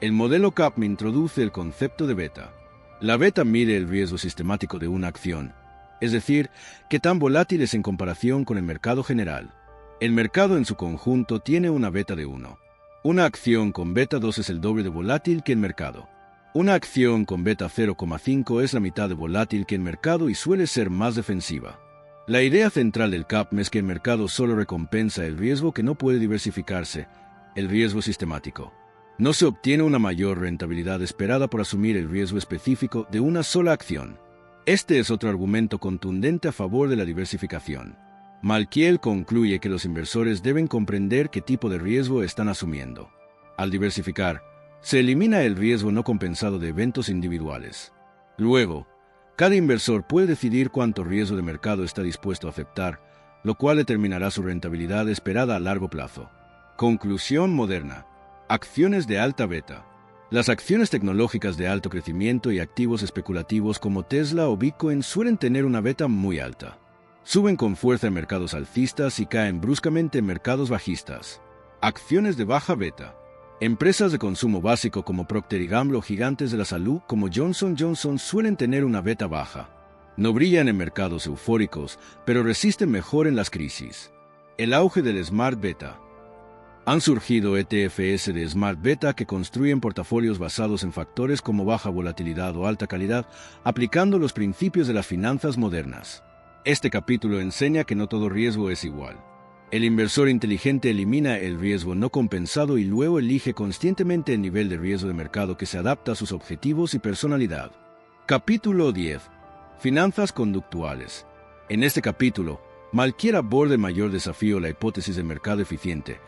El modelo CAPM introduce el concepto de beta. La beta mide el riesgo sistemático de una acción, es decir, qué tan volátil es en comparación con el mercado general. El mercado en su conjunto tiene una beta de 1. Una acción con beta 2 es el doble de volátil que el mercado. Una acción con beta 0,5 es la mitad de volátil que el mercado y suele ser más defensiva. La idea central del CAPM es que el mercado solo recompensa el riesgo que no puede diversificarse, el riesgo sistemático. No se obtiene una mayor rentabilidad esperada por asumir el riesgo específico de una sola acción. Este es otro argumento contundente a favor de la diversificación. Malkiel concluye que los inversores deben comprender qué tipo de riesgo están asumiendo. Al diversificar, se elimina el riesgo no compensado de eventos individuales. Luego, cada inversor puede decidir cuánto riesgo de mercado está dispuesto a aceptar, lo cual determinará su rentabilidad esperada a largo plazo. Conclusión moderna. Acciones de alta beta. Las acciones tecnológicas de alto crecimiento y activos especulativos como Tesla o Bitcoin suelen tener una beta muy alta. Suben con fuerza en mercados alcistas y caen bruscamente en mercados bajistas. Acciones de baja beta. Empresas de consumo básico como Procter & Gamble o gigantes de la salud como Johnson & Johnson suelen tener una beta baja. No brillan en mercados eufóricos, pero resisten mejor en las crisis. El auge del Smart Beta. Han surgido ETFs de Smart Beta que construyen portafolios basados en factores como baja volatilidad o alta calidad, aplicando los principios de las finanzas modernas. Este capítulo enseña que no todo riesgo es igual. El inversor inteligente elimina el riesgo no compensado y luego elige conscientemente el nivel de riesgo de mercado que se adapta a sus objetivos y personalidad. Capítulo 10. Finanzas conductuales. En este capítulo, Malkiel aborda el mayor desafío, la hipótesis de mercado eficiente,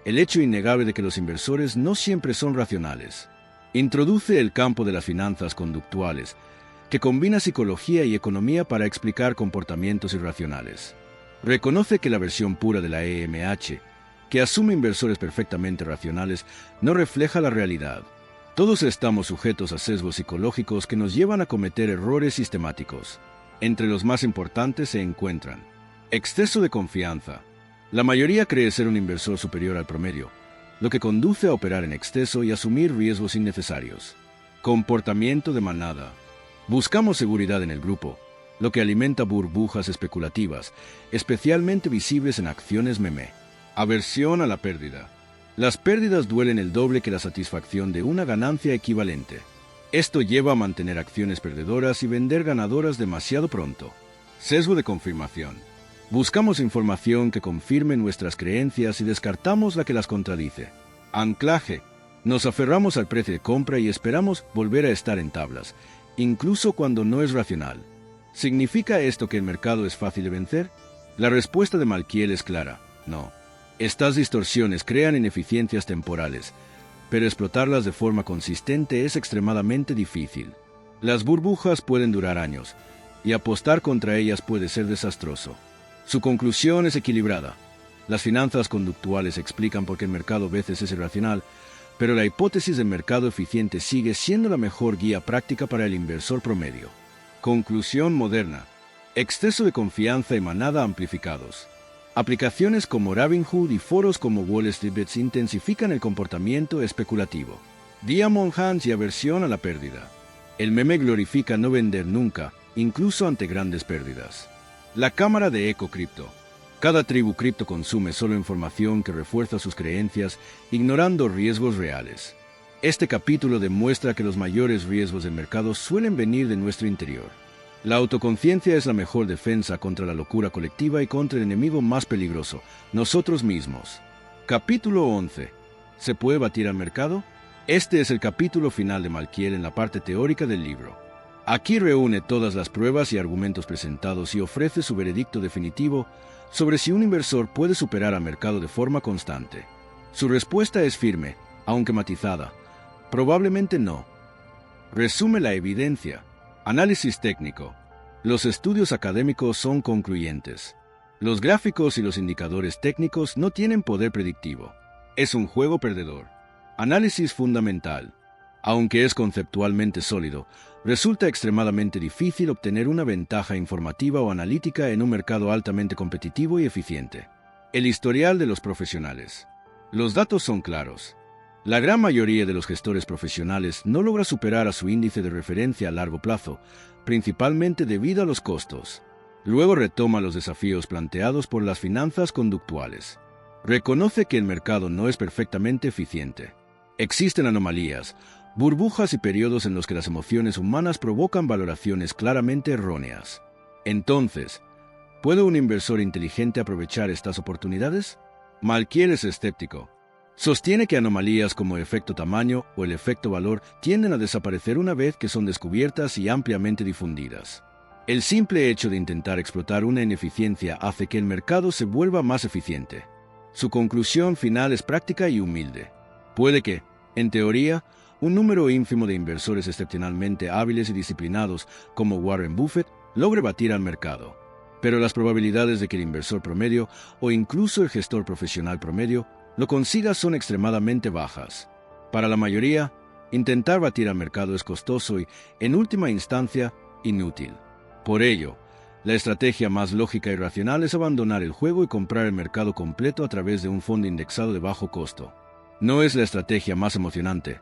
el hecho innegable de que los inversores no siempre son racionales. Introduce el campo de las finanzas conductuales, que combina psicología y economía para explicar comportamientos irracionales. Reconoce que la versión pura de la EMH, que asume inversores perfectamente racionales, no refleja la realidad. Todos estamos sujetos a sesgos psicológicos que nos llevan a cometer errores sistemáticos. Entre los más importantes se encuentran: exceso de confianza. La mayoría cree ser un inversor superior al promedio, lo que conduce a operar en exceso y asumir riesgos innecesarios. Comportamiento de manada. Buscamos seguridad en el grupo, lo que alimenta burbujas especulativas, especialmente visibles en acciones meme. Aversión a la pérdida. Las pérdidas duelen el doble que la satisfacción de una ganancia equivalente. Esto lleva a mantener acciones perdedoras y vender ganadoras demasiado pronto. Sesgo de confirmación. Buscamos información que confirme nuestras creencias y descartamos la que las contradice. Anclaje. Nos aferramos al precio de compra y esperamos volver a estar en tablas, incluso cuando no es racional. ¿Significa esto que el mercado es fácil de vencer? La respuesta de Malkiel es clara: no. Estas distorsiones crean ineficiencias temporales, pero explotarlas de forma consistente es extremadamente difícil. Las burbujas pueden durar años, y apostar contra ellas puede ser desastroso. Su conclusión es equilibrada. Las finanzas conductuales explican por qué el mercado a veces es irracional, pero la hipótesis del mercado eficiente sigue siendo la mejor guía práctica para el inversor promedio. Conclusión moderna. Exceso de confianza y manada amplificados. Aplicaciones como Robinhood y foros como Wall Street Bets intensifican el comportamiento especulativo. Diamond Hands y aversión a la pérdida. El meme glorifica no vender nunca, incluso ante grandes pérdidas. La cámara de Eco Cripto. Cada tribu cripto consume solo información que refuerza sus creencias, ignorando riesgos reales. Este capítulo demuestra que los mayores riesgos del mercado suelen venir de nuestro interior. La autoconciencia es la mejor defensa contra la locura colectiva y contra el enemigo más peligroso, nosotros mismos. Capítulo 11. ¿Se puede batir al mercado? Este es el capítulo final de Malkiel en la parte teórica del libro. Aquí reúne todas las pruebas y argumentos presentados y ofrece su veredicto definitivo sobre si un inversor puede superar al mercado de forma constante. Su respuesta es firme, aunque matizada. Probablemente no. Resume la evidencia. Análisis técnico. Los estudios académicos son concluyentes. Los gráficos y los indicadores técnicos no tienen poder predictivo. Es un juego perdedor. Análisis fundamental. Aunque es conceptualmente sólido, resulta extremadamente difícil obtener una ventaja informativa o analítica en un mercado altamente competitivo y eficiente. El historial de los profesionales. Los datos son claros. La gran mayoría de los gestores profesionales no logra superar a su índice de referencia a largo plazo, principalmente debido a los costos. Luego retoma los desafíos planteados por las finanzas conductuales. Reconoce que el mercado no es perfectamente eficiente. Existen anomalías, burbujas y periodos en los que las emociones humanas provocan valoraciones claramente erróneas. Entonces, ¿puede un inversor inteligente aprovechar estas oportunidades? Malkiel es escéptico. Sostiene que anomalías como efecto tamaño o el efecto valor tienden a desaparecer una vez que son descubiertas y ampliamente difundidas. El simple hecho de intentar explotar una ineficiencia hace que el mercado se vuelva más eficiente. Su conclusión final es práctica y humilde. Puede que, en teoría, un número ínfimo de inversores excepcionalmente hábiles y disciplinados como Warren Buffett logre batir al mercado. Pero las probabilidades de que el inversor promedio o incluso el gestor profesional promedio lo consiga son extremadamente bajas. Para la mayoría, intentar batir al mercado es costoso y, en última instancia, inútil. Por ello, la estrategia más lógica y racional es abandonar el juego y comprar el mercado completo a través de un fondo indexado de bajo costo. No es la estrategia más emocionante,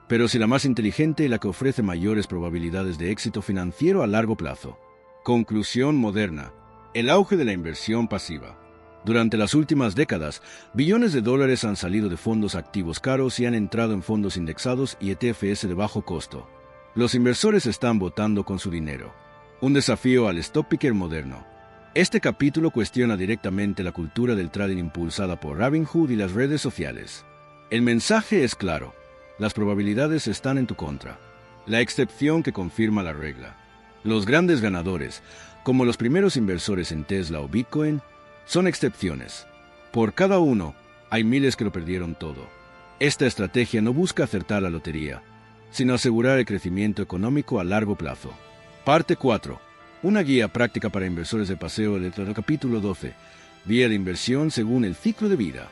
pero sí la más inteligente y la que ofrece mayores probabilidades de éxito financiero a largo plazo. Conclusión moderna. El auge de la inversión pasiva. Durante las últimas décadas, billones de dólares han salido de fondos activos caros y han entrado en fondos indexados y ETFs de bajo costo. Los inversores están votando con su dinero. Un desafío al stock picker moderno. Este capítulo cuestiona directamente la cultura del trading impulsada por Robinhood y las redes sociales. El mensaje es claro. Las probabilidades están en tu contra. La excepción que confirma la regla. Los grandes ganadores, como los primeros inversores en Tesla o Bitcoin, son excepciones. Por cada uno, hay miles que lo perdieron todo. Esta estrategia no busca acertar la lotería, sino asegurar el crecimiento económico a largo plazo. Parte 4. Una guía práctica para inversores de paseo del capítulo 12. Vía de inversión según el ciclo de vida.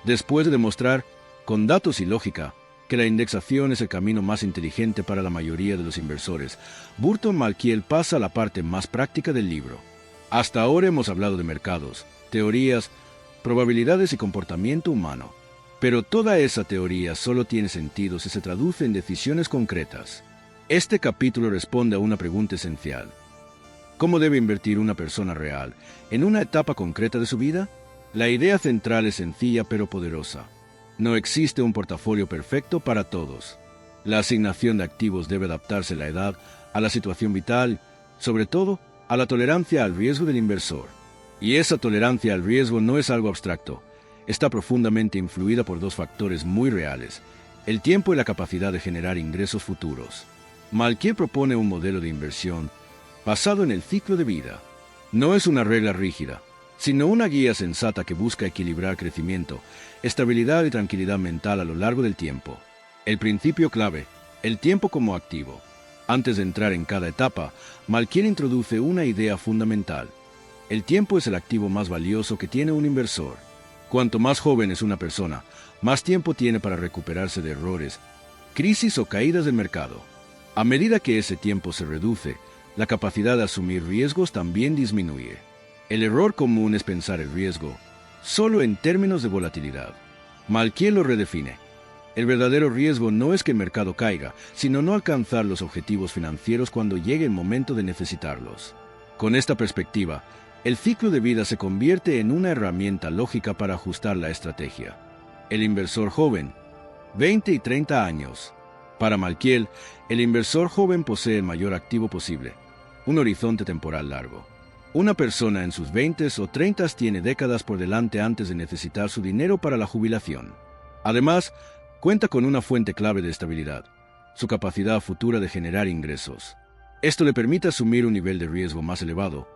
Después de demostrar, con datos y lógica, que la indexación es el camino más inteligente para la mayoría de los inversores, Burton Malkiel pasa a la parte más práctica del libro. Hasta ahora hemos hablado de mercados, teorías, probabilidades y comportamiento humano. Pero toda esa teoría solo tiene sentido si se traduce en decisiones concretas. Este capítulo responde a una pregunta esencial. ¿Cómo debe invertir una persona real en una etapa concreta de su vida? La idea central es sencilla pero poderosa. No existe un portafolio perfecto para todos. La asignación de activos debe adaptarse a la edad, a la situación vital, sobre todo a la tolerancia al riesgo del inversor. Y esa tolerancia al riesgo no es algo abstracto. Está profundamente influida por dos factores muy reales: el tiempo y la capacidad de generar ingresos futuros. Malkiel propone un modelo de inversión basado en el ciclo de vida. No es una regla rígida, sino una guía sensata que busca equilibrar crecimiento, estabilidad y tranquilidad mental a lo largo del tiempo. El principio clave: el tiempo como activo. Antes de entrar en cada etapa, Malkiel introduce una idea fundamental. El tiempo es el activo más valioso que tiene un inversor. Cuanto más joven es una persona, más tiempo tiene para recuperarse de errores, crisis o caídas del mercado. A medida que ese tiempo se reduce, la capacidad de asumir riesgos también disminuye. El error común es pensar el riesgo solo en términos de volatilidad. Malkiel lo redefine. El verdadero riesgo no es que el mercado caiga, sino no alcanzar los objetivos financieros cuando llegue el momento de necesitarlos. Con esta perspectiva, el ciclo de vida se convierte en una herramienta lógica para ajustar la estrategia. El inversor joven, 20 y 30 años. Para Malkiel, el inversor joven posee el mayor activo posible, un horizonte temporal largo. Una persona en sus 20s o 30s tiene décadas por delante antes de necesitar su dinero para la jubilación. Además, cuenta con una fuente clave de estabilidad: su capacidad futura de generar ingresos. Esto le permite asumir un nivel de riesgo más elevado,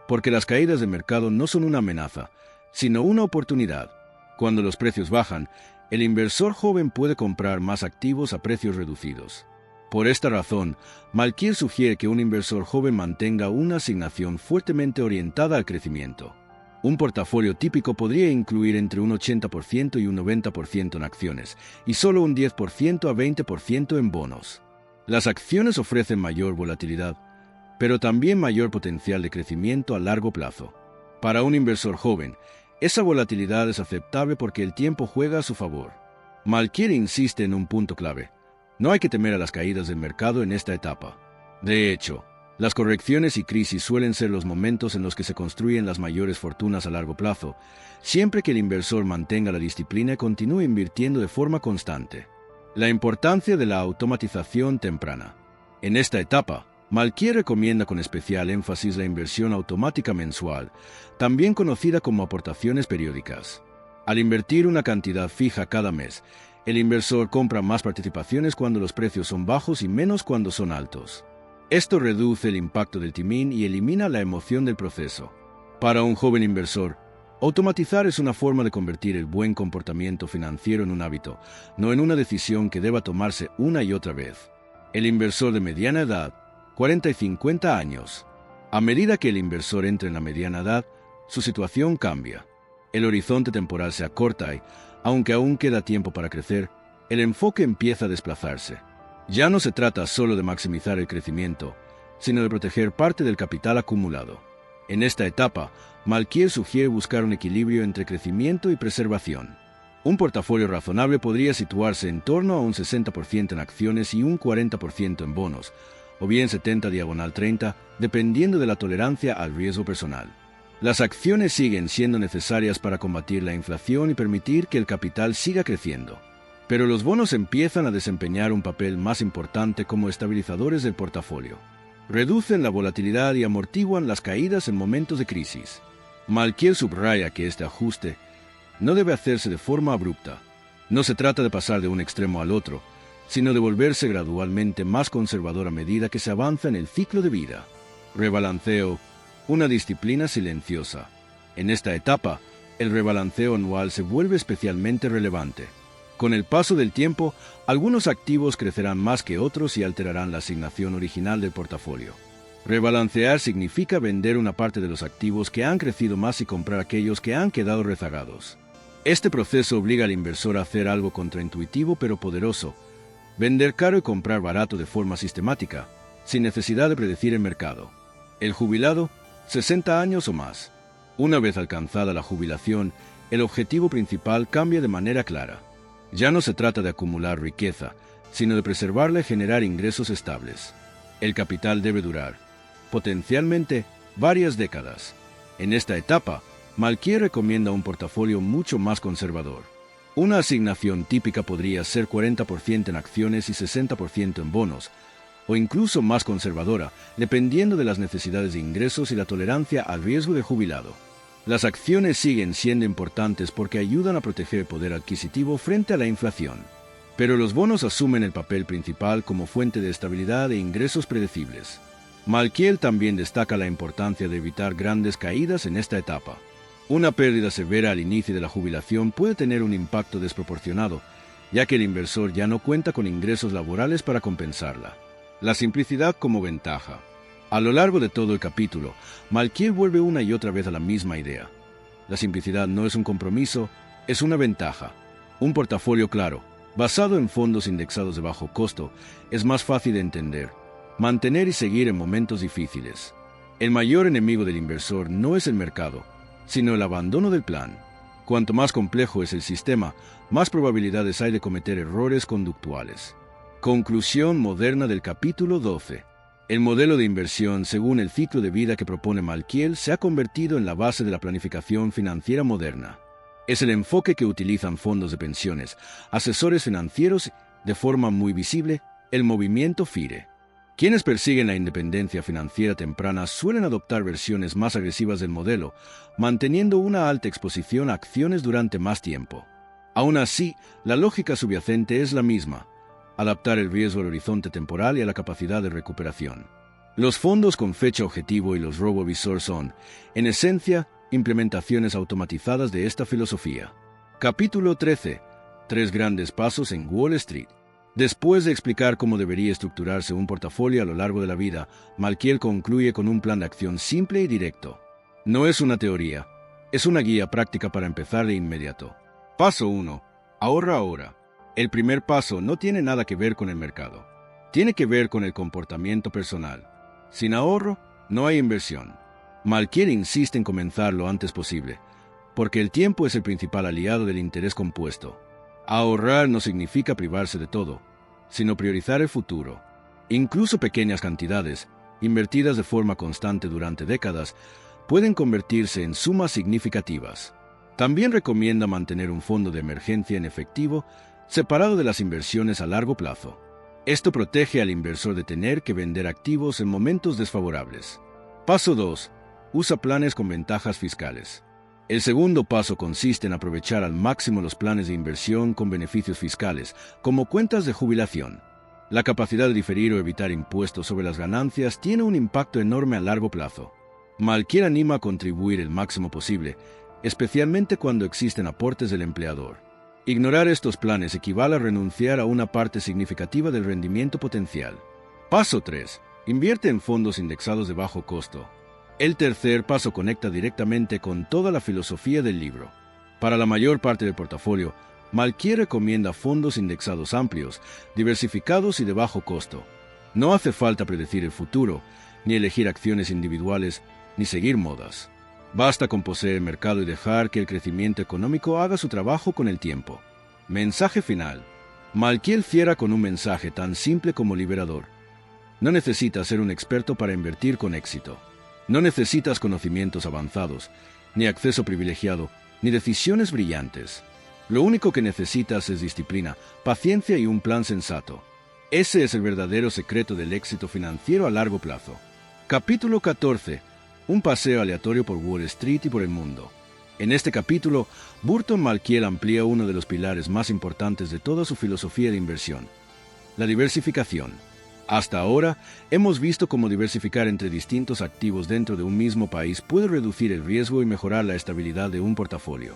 porque las caídas de mercado no son una amenaza, sino una oportunidad. Cuando los precios bajan, el inversor joven puede comprar más activos a precios reducidos. Por esta razón, Malkiel sugiere que un inversor joven mantenga una asignación fuertemente orientada al crecimiento. Un portafolio típico podría incluir entre un 80% y un 90% en acciones, y solo un 10% a 20% en bonos. Las acciones ofrecen mayor volatilidad, pero también mayor potencial de crecimiento a largo plazo. Para un inversor joven, esa volatilidad es aceptable porque el tiempo juega a su favor. Malkiel insiste en un punto clave: no hay que temer a las caídas del mercado en esta etapa. De hecho, las correcciones y crisis suelen ser los momentos en los que se construyen las mayores fortunas a largo plazo, siempre que el inversor mantenga la disciplina y continúe invirtiendo de forma constante. La importancia de la automatización temprana. En esta etapa, Malkiel recomienda con especial énfasis la inversión automática mensual, también conocida como aportaciones periódicas. Al invertir una cantidad fija cada mes, el inversor compra más participaciones cuando los precios son bajos y menos cuando son altos. Esto reduce el impacto del timón y elimina la emoción del proceso. Para un joven inversor, automatizar es una forma de convertir el buen comportamiento financiero en un hábito, no en una decisión que deba tomarse una y otra vez. El inversor de mediana edad, 40 y 50 años. A medida que el inversor entra en la mediana edad, su situación cambia. El horizonte temporal se acorta y, aunque aún queda tiempo para crecer, el enfoque empieza a desplazarse. Ya no se trata solo de maximizar el crecimiento, sino de proteger parte del capital acumulado. En esta etapa, Malkiel sugiere buscar un equilibrio entre crecimiento y preservación. Un portafolio razonable podría situarse en torno a un 60% en acciones y un 40% en bonos, o bien 70/30, dependiendo de la tolerancia al riesgo personal. Las acciones siguen siendo necesarias para combatir la inflación y permitir que el capital siga creciendo. Pero los bonos empiezan a desempeñar un papel más importante como estabilizadores del portafolio. Reducen la volatilidad y amortiguan las caídas en momentos de crisis. Malkiel subraya que este ajuste no debe hacerse de forma abrupta. No se trata de pasar de un extremo al otro, sino de volverse gradualmente más conservador a medida que se avanza en el ciclo de vida. Rebalanceo, una disciplina silenciosa. En esta etapa, el rebalanceo anual se vuelve especialmente relevante. Con el paso del tiempo, algunos activos crecerán más que otros y alterarán la asignación original del portafolio. Rebalancear significa vender una parte de los activos que han crecido más y comprar aquellos que han quedado rezagados. Este proceso obliga al inversor a hacer algo contraintuitivo pero poderoso: vender caro y comprar barato de forma sistemática, sin necesidad de predecir el mercado. El jubilado, 60 años o más. Una vez alcanzada la jubilación, el objetivo principal cambia de manera clara. Ya no se trata de acumular riqueza, sino de preservarla y generar ingresos estables. El capital debe durar. potencialmente varias décadas. En esta etapa, Malkiel recomienda un portafolio mucho más conservador. Una asignación típica podría ser 40% en acciones y 60% en bonos, o incluso más conservadora, dependiendo de las necesidades de ingresos y la tolerancia al riesgo de jubilado. Las acciones siguen siendo importantes porque ayudan a proteger el poder adquisitivo frente a la inflación. Pero los bonos asumen el papel principal como fuente de estabilidad e ingresos predecibles. Malkiel también destaca la importancia de evitar grandes caídas en esta etapa. Una pérdida severa al inicio de la jubilación puede tener un impacto desproporcionado, ya que el inversor ya no cuenta con ingresos laborales para compensarla. La simplicidad como ventaja. A lo largo de todo el capítulo, Malkiel vuelve una y otra vez a la misma idea. La simplicidad no es un compromiso, es una ventaja. Un portafolio claro, basado en fondos indexados de bajo costo, es más fácil de entender, mantener y seguir en momentos difíciles. El mayor enemigo del inversor no es el mercado, sino el abandono del plan. Cuanto más complejo es el sistema, más probabilidades hay de cometer errores conductuales. Conclusión moderna del capítulo 12. El modelo de inversión según el ciclo de vida que propone Malkiel se ha convertido en la base de la planificación financiera moderna. Es el enfoque que utilizan fondos de pensiones, asesores financieros, de forma muy visible, el movimiento FIRE. Quienes persiguen la independencia financiera temprana suelen adoptar versiones más agresivas del modelo, manteniendo una alta exposición a acciones durante más tiempo. Aún así, la lógica subyacente es la misma: adaptar el riesgo al horizonte temporal y a la capacidad de recuperación. Los fondos con fecha objetivo y los RoboVisor son, en esencia, implementaciones automatizadas de esta filosofía. Capítulo 13. 3 grandes pasos en Wall Street. Después de explicar cómo debería estructurarse un portafolio a lo largo de la vida, Malkiel concluye con un plan de acción simple y directo. No es una teoría, es una guía práctica para empezar de inmediato. Paso 1. Ahorra ahora. El primer paso no tiene nada que ver con el mercado. Tiene que ver con el comportamiento personal. Sin ahorro, no hay inversión. Malkiel insiste en comenzar lo antes posible, porque el tiempo es el principal aliado del interés compuesto. Ahorrar no significa privarse de todo, sino priorizar el futuro. Incluso pequeñas cantidades, invertidas de forma constante durante décadas, pueden convertirse en sumas significativas. También recomienda mantener un fondo de emergencia en efectivo, separado de las inversiones a largo plazo. Esto protege al inversor de tener que vender activos en momentos desfavorables. Paso 2. Usa planes con ventajas fiscales. El segundo paso consiste en aprovechar al máximo los planes de inversión con beneficios fiscales, como cuentas de jubilación. La capacidad de diferir o evitar impuestos sobre las ganancias tiene un impacto enorme a largo plazo. Malkiel anima a contribuir el máximo posible, especialmente cuando existen aportes del empleador. Ignorar estos planes equivale a renunciar a una parte significativa del rendimiento potencial. Paso 3. Invierte en fondos indexados de bajo costo. El tercer paso conecta directamente con toda la filosofía del libro. Para la mayor parte del portafolio, Malkiel recomienda fondos indexados amplios, diversificados y de bajo costo. No hace falta predecir el futuro, ni elegir acciones individuales, ni seguir modas. Basta con poseer el mercado y dejar que el crecimiento económico haga su trabajo con el tiempo. Mensaje final. Malkiel cierra con un mensaje tan simple como liberador. No necesitas ser un experto para invertir con éxito. No necesitas conocimientos avanzados, ni acceso privilegiado, ni decisiones brillantes. Lo único que necesitas es disciplina, paciencia y un plan sensato. Ese es el verdadero secreto del éxito financiero a largo plazo. Capítulo 14. Un paseo aleatorio por Wall Street y por el mundo. En este capítulo, Burton Malkiel amplía uno de los pilares más importantes de toda su filosofía de inversión: la diversificación. Hasta ahora, hemos visto cómo diversificar entre distintos activos dentro de un mismo país puede reducir el riesgo y mejorar la estabilidad de un portafolio.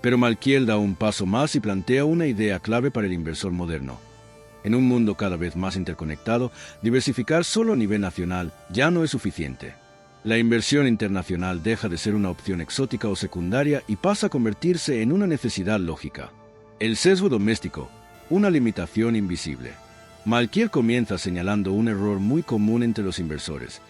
Pero Malkiel da un paso más y plantea una idea clave para el inversor moderno. En un mundo cada vez más interconectado, diversificar solo a nivel nacional ya no es suficiente. La inversión internacional deja de ser una opción exótica o secundaria y pasa a convertirse en una necesidad lógica. El sesgo doméstico, una limitación invisible. Malkiel comienza señalando un error muy común entre los inversores: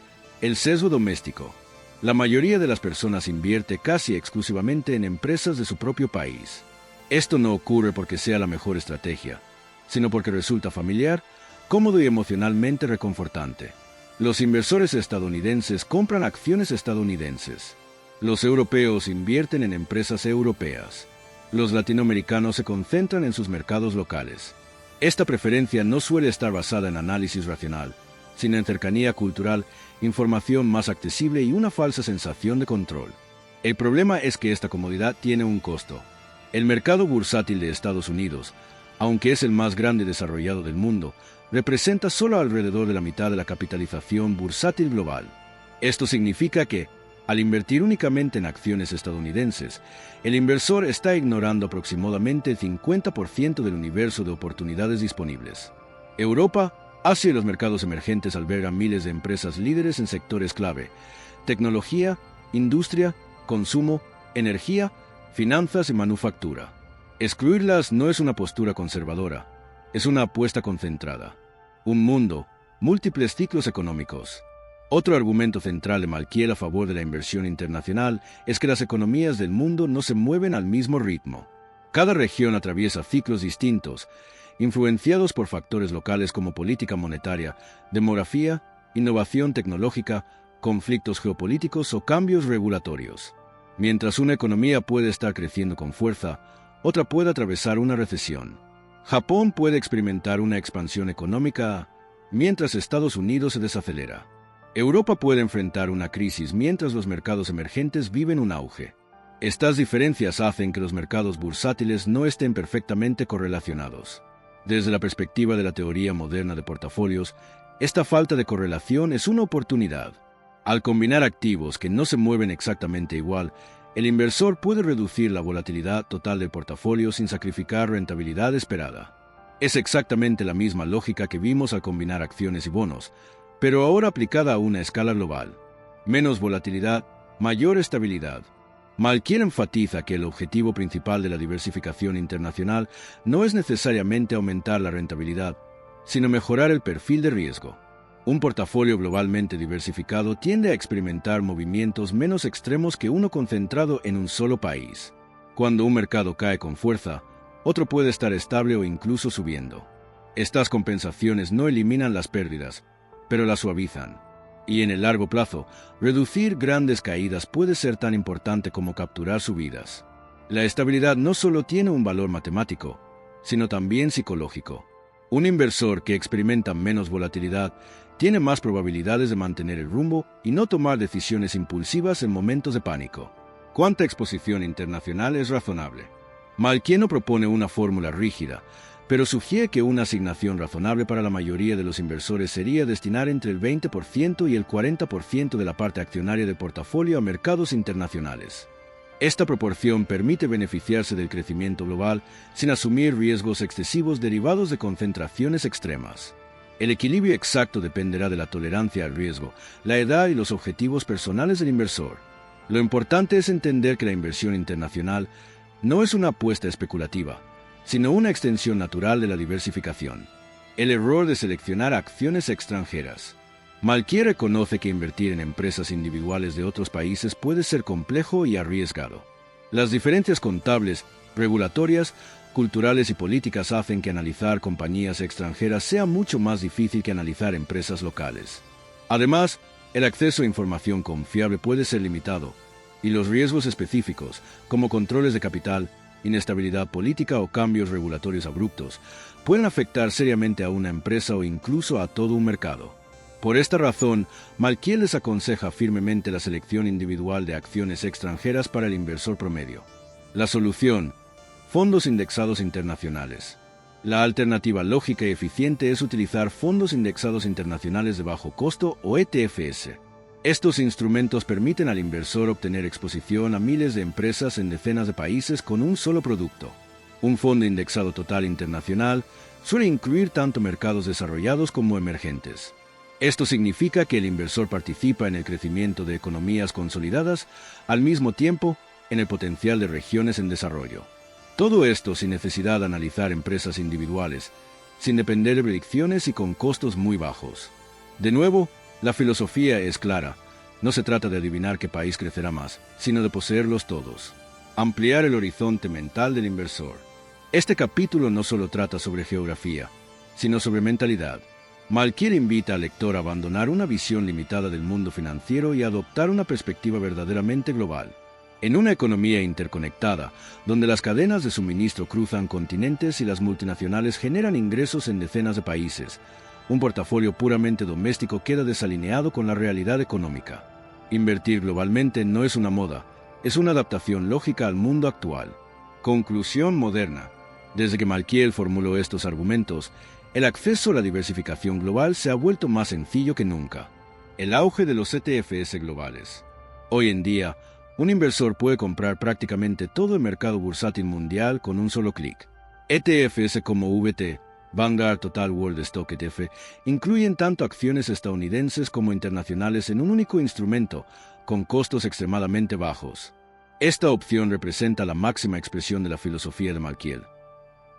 el sesgo doméstico. La mayoría de las personas invierte casi exclusivamente en empresas de su propio país. Esto no ocurre porque sea la mejor estrategia, sino porque resulta familiar, cómodo y emocionalmente reconfortante. Los inversores estadounidenses compran acciones estadounidenses. Los europeos invierten en empresas europeas. Los latinoamericanos se concentran en sus mercados locales. Esta preferencia no suele estar basada en análisis racional, sino en cercanía cultural, información más accesible y una falsa sensación de control. El problema es que esta comodidad tiene un costo. El mercado bursátil de Estados Unidos, aunque es el más grande desarrollado del mundo, representa solo alrededor de la mitad de la capitalización bursátil global. Esto significa que, al invertir únicamente en acciones estadounidenses, el inversor está ignorando aproximadamente el 50% del universo de oportunidades disponibles. Europa, Asia y los mercados emergentes albergan miles de empresas líderes en sectores clave: tecnología, industria, consumo, energía, finanzas y manufactura. Excluirlas no es una postura conservadora, es una apuesta concentrada. Un mundo, múltiples ciclos económicos. Otro argumento central de Malkiel a favor de la inversión internacional es que las economías del mundo no se mueven al mismo ritmo. Cada región atraviesa ciclos distintos, influenciados por factores locales como política monetaria, demografía, innovación tecnológica, conflictos geopolíticos o cambios regulatorios. Mientras una economía puede estar creciendo con fuerza, otra puede atravesar una recesión. Japón puede experimentar una expansión económica mientras Estados Unidos se desacelera. Europa puede enfrentar una crisis mientras los mercados emergentes viven un auge. Estas diferencias hacen que los mercados bursátiles no estén perfectamente correlacionados. Desde la perspectiva de la teoría moderna de portafolios, esta falta de correlación es una oportunidad. Al combinar activos que no se mueven exactamente igual, el inversor puede reducir la volatilidad total del portafolio sin sacrificar rentabilidad esperada. Es exactamente la misma lógica que vimos al combinar acciones y bonos, pero ahora aplicada a una escala global. Menos volatilidad, mayor estabilidad. Malkiel enfatiza que el objetivo principal de la diversificación internacional no es necesariamente aumentar la rentabilidad, sino mejorar el perfil de riesgo. Un portafolio globalmente diversificado tiende a experimentar movimientos menos extremos que uno concentrado en un solo país. Cuando un mercado cae con fuerza, otro puede estar estable o incluso subiendo. Estas compensaciones no eliminan las pérdidas, pero las suavizan. Y en el largo plazo, reducir grandes caídas puede ser tan importante como capturar subidas. La estabilidad no solo tiene un valor matemático, sino también psicológico. Un inversor que experimenta menos volatilidad tiene más probabilidades de mantener el rumbo y no tomar decisiones impulsivas en momentos de pánico. ¿Cuánta exposición internacional es razonable? Malkiel no propone una fórmula rígida, pero sugiere que una asignación razonable para la mayoría de los inversores sería destinar entre el 20% y el 40% de la parte accionaria del portafolio a mercados internacionales. Esta proporción permite beneficiarse del crecimiento global sin asumir riesgos excesivos derivados de concentraciones extremas. El equilibrio exacto dependerá de la tolerancia al riesgo, la edad y los objetivos personales del inversor. Lo importante es entender que la inversión internacional no es una apuesta especulativa, sino una extensión natural de la diversificación. El error de seleccionar acciones extranjeras. Malkiel reconoce que invertir en empresas individuales de otros países puede ser complejo y arriesgado. Las diferencias contables, regulatorias, culturales y políticas hacen que analizar compañías extranjeras sea mucho más difícil que analizar empresas locales. Además, el acceso a información confiable puede ser limitado, y los riesgos específicos, como controles de capital, inestabilidad política o cambios regulatorios abruptos, pueden afectar seriamente a una empresa o incluso a todo un mercado. Por esta razón, Malkiel les aconseja firmemente la selección individual de acciones extranjeras para el inversor promedio. La solución: fondos indexados internacionales. La alternativa lógica y eficiente es utilizar fondos indexados internacionales de bajo costo o ETFs. Estos instrumentos permiten al inversor obtener exposición a miles de empresas en decenas de países con un solo producto. Un fondo indexado total internacional suele incluir tanto mercados desarrollados como emergentes. Esto significa que el inversor participa en el crecimiento de economías consolidadas, al mismo tiempo en el potencial de regiones en desarrollo. Todo esto sin necesidad de analizar empresas individuales, sin depender de predicciones y con costos muy bajos. De nuevo, la filosofía es clara. No se trata de adivinar qué país crecerá más, sino de poseerlos todos. Ampliar el horizonte mental del inversor. Este capítulo no solo trata sobre geografía, sino sobre mentalidad. Malkiel invita al lector a abandonar una visión limitada del mundo financiero y adoptar una perspectiva verdaderamente global. En una economía interconectada, donde las cadenas de suministro cruzan continentes y las multinacionales generan ingresos en decenas de países, un portafolio puramente doméstico queda desalineado con la realidad económica. Invertir globalmente no es una moda, es una adaptación lógica al mundo actual. Conclusión moderna. Desde que Malkiel formuló estos argumentos, el acceso a la diversificación global se ha vuelto más sencillo que nunca. El auge de los ETFs globales. Hoy en día, un inversor puede comprar prácticamente todo el mercado bursátil mundial con un solo clic. ETFs como VT, Vanguard Total World Stock ETF, incluyen tanto acciones estadounidenses como internacionales en un único instrumento, con costos extremadamente bajos. Esta opción representa la máxima expresión de la filosofía de Malkiel.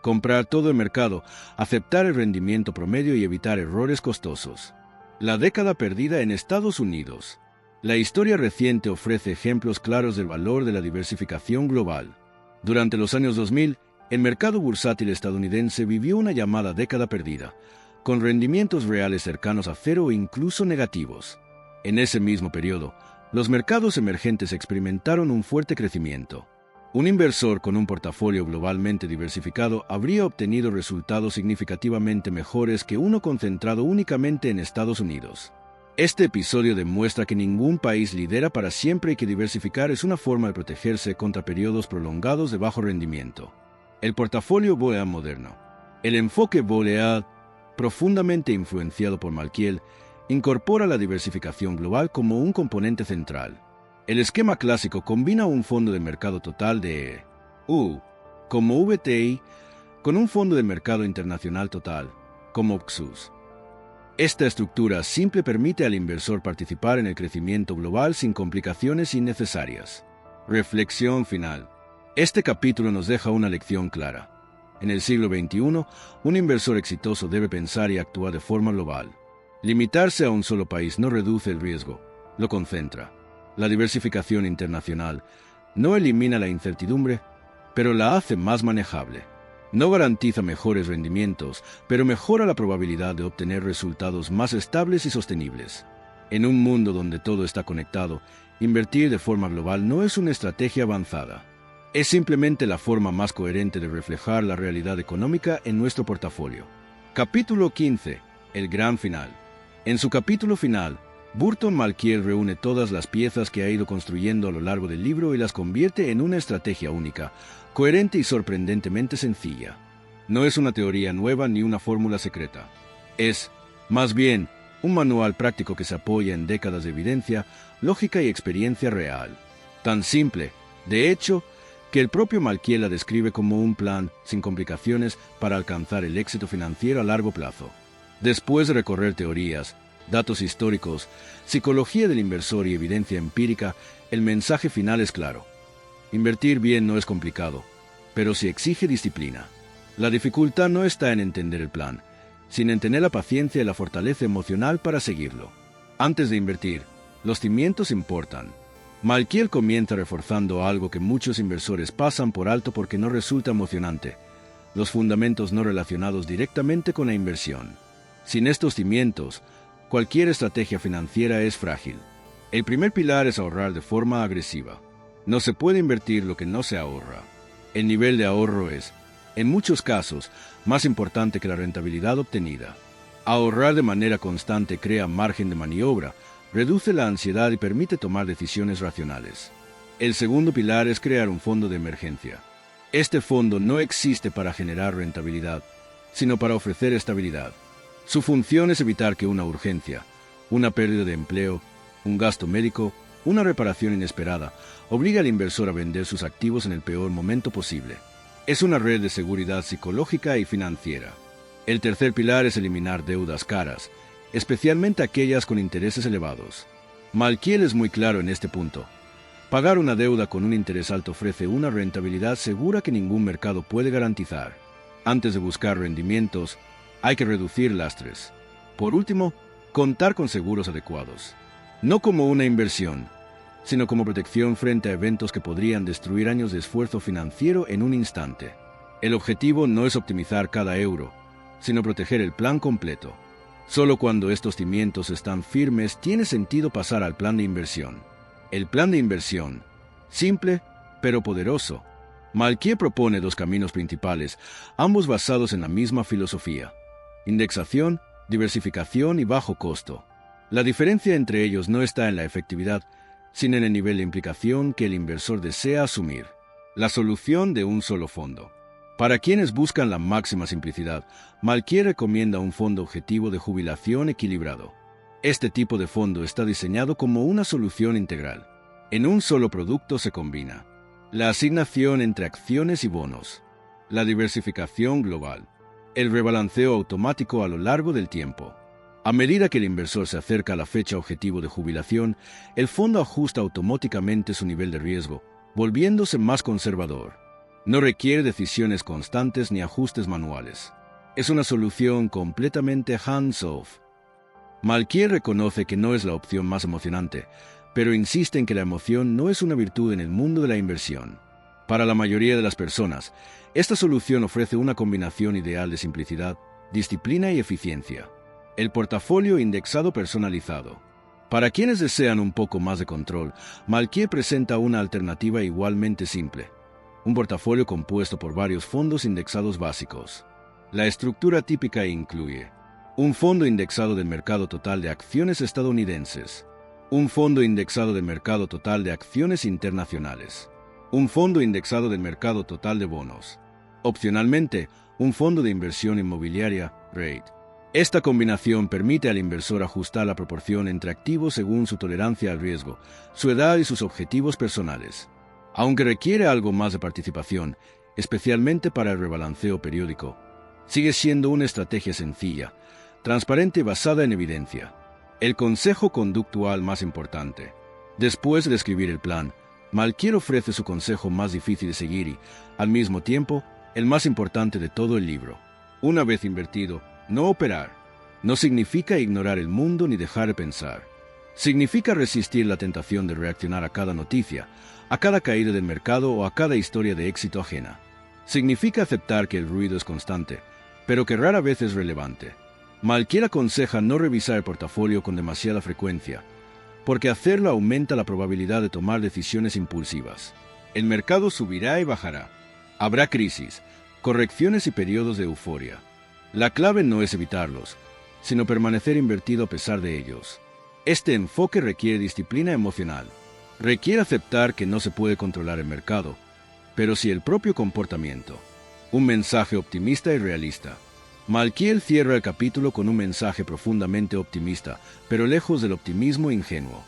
Comprar todo el mercado, aceptar el rendimiento promedio y evitar errores costosos. La década perdida en Estados Unidos. La historia reciente ofrece ejemplos claros del valor de la diversificación global. Durante los años 2000, el mercado bursátil estadounidense vivió una llamada década perdida, con rendimientos reales cercanos a cero o incluso negativos. En ese mismo periodo, los mercados emergentes experimentaron un fuerte crecimiento. Un inversor con un portafolio globalmente diversificado habría obtenido resultados significativamente mejores que uno concentrado únicamente en Estados Unidos. Este episodio demuestra que ningún país lidera para siempre y que diversificar es una forma de protegerse contra periodos prolongados de bajo rendimiento. El portafolio booleano moderno. El enfoque booleano, profundamente influenciado por Malkiel, incorpora la diversificación global como un componente central. El esquema clásico combina un fondo de mercado total de U, como VTI, con un fondo de mercado internacional total, como XUS. Esta estructura simple permite al inversor participar en el crecimiento global sin complicaciones innecesarias. Reflexión final. Este capítulo nos deja una lección clara. En el siglo XXI, un inversor exitoso debe pensar y actuar de forma global. Limitarse a un solo país no reduce el riesgo, lo concentra. La diversificación internacional no elimina la incertidumbre, pero la hace más manejable. No garantiza mejores rendimientos, pero mejora la probabilidad de obtener resultados más estables y sostenibles. En un mundo donde todo está conectado, invertir de forma global no es una estrategia avanzada. Es simplemente la forma más coherente de reflejar la realidad económica en nuestro portafolio. Capítulo 15. El gran final. En su capítulo final, Burton Malkiel reúne todas las piezas que ha ido construyendo a lo largo del libro y las convierte en una estrategia única, coherente y sorprendentemente sencilla. No es una teoría nueva ni una fórmula secreta. Es, más bien, un manual práctico que se apoya en décadas de evidencia, lógica y experiencia real. Tan simple, de hecho, que el propio Malkiel la describe como un plan, sin complicaciones, para alcanzar el éxito financiero a largo plazo. Después de recorrer teorías, datos históricos, psicología del inversor y evidencia empírica, el mensaje final es claro. Invertir bien no es complicado, pero sí exige disciplina. La dificultad no está en entender el plan, sino en tener la paciencia y la fortaleza emocional para seguirlo. Antes de invertir, los cimientos importan. Malkiel comienza reforzando algo que muchos inversores pasan por alto porque no resulta emocionante: los fundamentos no relacionados directamente con la inversión. Sin estos cimientos, cualquier estrategia financiera es frágil. El primer pilar es ahorrar de forma agresiva. No se puede invertir lo que no se ahorra. El nivel de ahorro es, en muchos casos, más importante que la rentabilidad obtenida. Ahorrar de manera constante crea margen de maniobra, reduce la ansiedad y permite tomar decisiones racionales. El segundo pilar es crear un fondo de emergencia. Este fondo no existe para generar rentabilidad, sino para ofrecer estabilidad. Su función es evitar que una urgencia, una pérdida de empleo, un gasto médico, una reparación inesperada, obligue al inversor a vender sus activos en el peor momento posible. Es una red de seguridad psicológica y financiera. El tercer pilar es eliminar deudas caras, especialmente aquellas con intereses elevados. Malkiel es muy claro en este punto. Pagar una deuda con un interés alto ofrece una rentabilidad segura que ningún mercado puede garantizar. Antes de buscar rendimientos, hay que reducir lastres. Por último, contar con seguros adecuados. No como una inversión, sino como protección frente a eventos que podrían destruir años de esfuerzo financiero en un instante. El objetivo no es optimizar cada euro, sino proteger el plan completo. Solo cuando estos cimientos están firmes tiene sentido pasar al plan de inversión. El plan de inversión, simple pero poderoso. Malkiel propone dos caminos principales, ambos basados en la misma filosofía: indexación, diversificación y bajo costo. La diferencia entre ellos no está en la efectividad, sino en el nivel de implicación que el inversor desea asumir. La solución de un solo fondo. Para quienes buscan la máxima simplicidad, Malkiel recomienda un fondo objetivo de jubilación equilibrado. Este tipo de fondo está diseñado como una solución integral. En un solo producto se combina la asignación entre acciones y bonos, la diversificación global, el rebalanceo automático a lo largo del tiempo. A medida que el inversor se acerca a la fecha objetivo de jubilación, el fondo ajusta automáticamente su nivel de riesgo, volviéndose más conservador. No requiere decisiones constantes ni ajustes manuales. Es una solución completamente hands-off. Malkiel reconoce que no es la opción más emocionante, pero insiste en que la emoción no es una virtud en el mundo de la inversión. Para la mayoría de las personas, esta solución ofrece una combinación ideal de simplicidad, disciplina y eficiencia. El portafolio indexado personalizado. Para quienes desean un poco más de control, Malkiel presenta una alternativa igualmente simple: un portafolio compuesto por varios fondos indexados básicos. La estructura típica incluye un fondo indexado del mercado total de acciones estadounidenses, un fondo indexado del mercado total de acciones internacionales, un fondo indexado del mercado total de bonos, opcionalmente, un fondo de inversión inmobiliaria, REIT. Esta combinación permite al inversor ajustar la proporción entre activos según su tolerancia al riesgo, su edad y sus objetivos personales. Aunque requiere algo más de participación, especialmente para el rebalanceo periódico, sigue siendo una estrategia sencilla, transparente y basada en evidencia. El consejo conductual más importante. Después de escribir el plan, Malkiel ofrece su consejo más difícil de seguir y, al mismo tiempo, el más importante de todo el libro. Una vez invertido, no operar. No significa ignorar el mundo ni dejar de pensar. Significa resistir la tentación de reaccionar a cada noticia, a cada caída del mercado o a cada historia de éxito ajena. Significa aceptar que el ruido es constante, pero que rara vez es relevante. Malkiel aconseja no revisar el portafolio con demasiada frecuencia, porque hacerlo aumenta la probabilidad de tomar decisiones impulsivas. El mercado subirá y bajará. Habrá crisis, correcciones y periodos de euforia. La clave no es evitarlos, sino permanecer invertido a pesar de ellos. Este enfoque requiere disciplina emocional. Requiere aceptar que no se puede controlar el mercado, pero sí el propio comportamiento. Un mensaje optimista y realista. Malkiel cierra el capítulo con un mensaje profundamente optimista, pero lejos del optimismo ingenuo.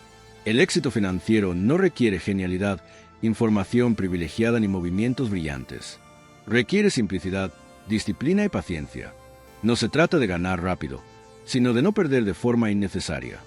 El éxito financiero no requiere genialidad, información privilegiada ni movimientos brillantes. Requiere simplicidad, disciplina y paciencia. No se trata de ganar rápido, sino de no perder de forma innecesaria.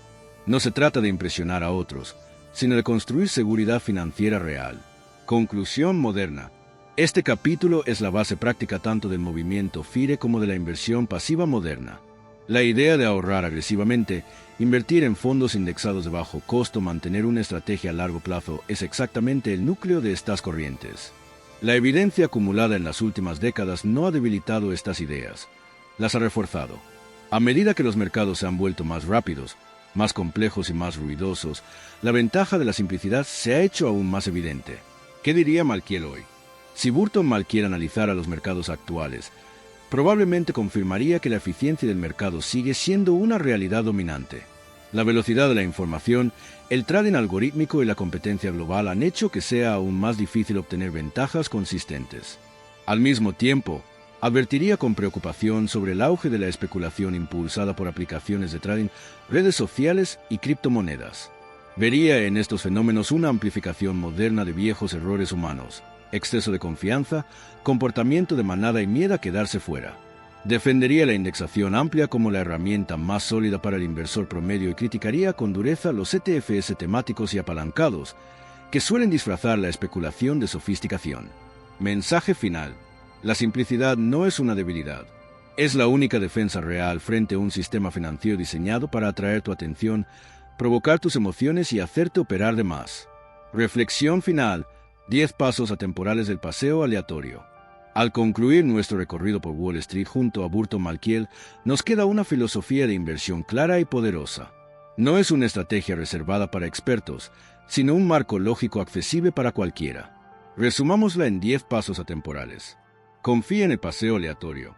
No se trata de impresionar a otros, sino de construir seguridad financiera real. Conclusión moderna. Este capítulo es la base práctica tanto del movimiento FIRE como de la inversión pasiva moderna. La idea de ahorrar agresivamente, invertir en fondos indexados de bajo costo, mantener una estrategia a largo plazo es exactamente el núcleo de estas corrientes. La evidencia acumulada en las últimas décadas no ha debilitado estas ideas, las ha reforzado. A medida que los mercados se han vuelto más rápidos, más complejos y más ruidosos, la ventaja de la simplicidad se ha hecho aún más evidente. ¿Qué diría Malkiel hoy? Si Burton Malkiel analizara los mercados actuales, probablemente confirmaría que la eficiencia del mercado sigue siendo una realidad dominante. La velocidad de la información, el trading algorítmico y la competencia global han hecho que sea aún más difícil obtener ventajas consistentes. Al mismo tiempo, advertiría con preocupación sobre el auge de la especulación impulsada por aplicaciones de trading, redes sociales y criptomonedas. Vería en estos fenómenos una amplificación moderna de viejos errores humanos: exceso de confianza, comportamiento de manada y miedo a quedarse fuera. Defendería la indexación amplia como la herramienta más sólida para el inversor promedio y criticaría con dureza los ETFs temáticos y apalancados, que suelen disfrazar la especulación de sofisticación. Mensaje final. La simplicidad no es una debilidad. Es la única defensa real frente a un sistema financiero diseñado para atraer tu atención, provocar tus emociones y hacerte operar de más. Reflexión final. 10 pasos atemporales del paseo aleatorio. Al concluir nuestro recorrido por Wall Street junto a Burton Malkiel, nos queda una filosofía de inversión clara y poderosa. No es una estrategia reservada para expertos, sino un marco lógico accesible para cualquiera. Resumámosla en 10 pasos atemporales. Confía en el paseo aleatorio.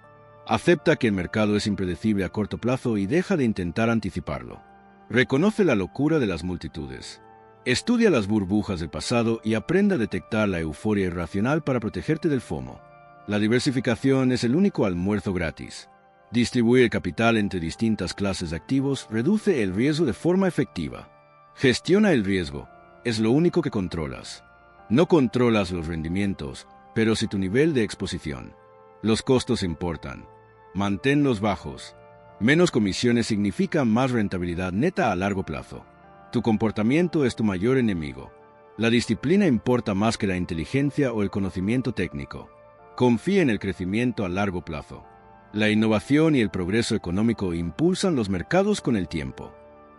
Acepta que el mercado es impredecible a corto plazo y deja de intentar anticiparlo. Reconoce la locura de las multitudes. Estudia las burbujas del pasado y aprenda a detectar la euforia irracional para protegerte del FOMO. La diversificación es el único almuerzo gratis. Distribuir el capital entre distintas clases de activos reduce el riesgo de forma efectiva. Gestiona el riesgo. Es lo único que controlas. No controlas los rendimientos, pero sí tu nivel de exposición. Los costos importan. Manténlos bajos. Menos comisiones significan más rentabilidad neta a largo plazo. Tu comportamiento es tu mayor enemigo. La disciplina importa más que la inteligencia o el conocimiento técnico. Confía en el crecimiento a largo plazo. La innovación y el progreso económico impulsan los mercados con el tiempo.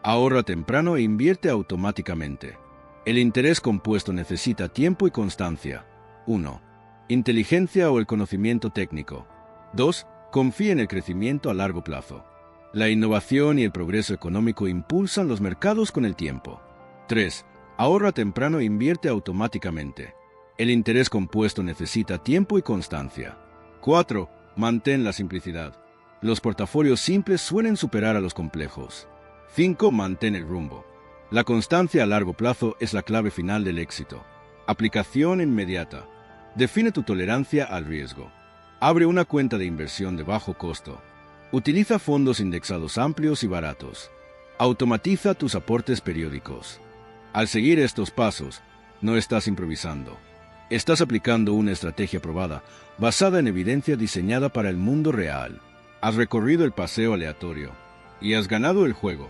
Ahorra temprano e invierte automáticamente. El interés compuesto necesita tiempo y constancia. 1. Inteligencia o el conocimiento técnico. 2. Confía en el crecimiento a largo plazo. La innovación y el progreso económico impulsan los mercados con el tiempo. 3. Ahorra temprano e invierte automáticamente. El interés compuesto necesita tiempo y constancia. 4. Mantén la simplicidad. Los portafolios simples suelen superar a los complejos. 5. Mantén el rumbo. La constancia a largo plazo es la clave final del éxito. Aplicación inmediata. Define tu tolerancia al riesgo. Abre una cuenta de inversión de bajo costo. Utiliza fondos indexados amplios y baratos. Automatiza tus aportes periódicos. Al seguir estos pasos, no estás improvisando. Estás aplicando una estrategia probada, basada en evidencia diseñada para el mundo real. Has recorrido el paseo aleatorio y has ganado el juego.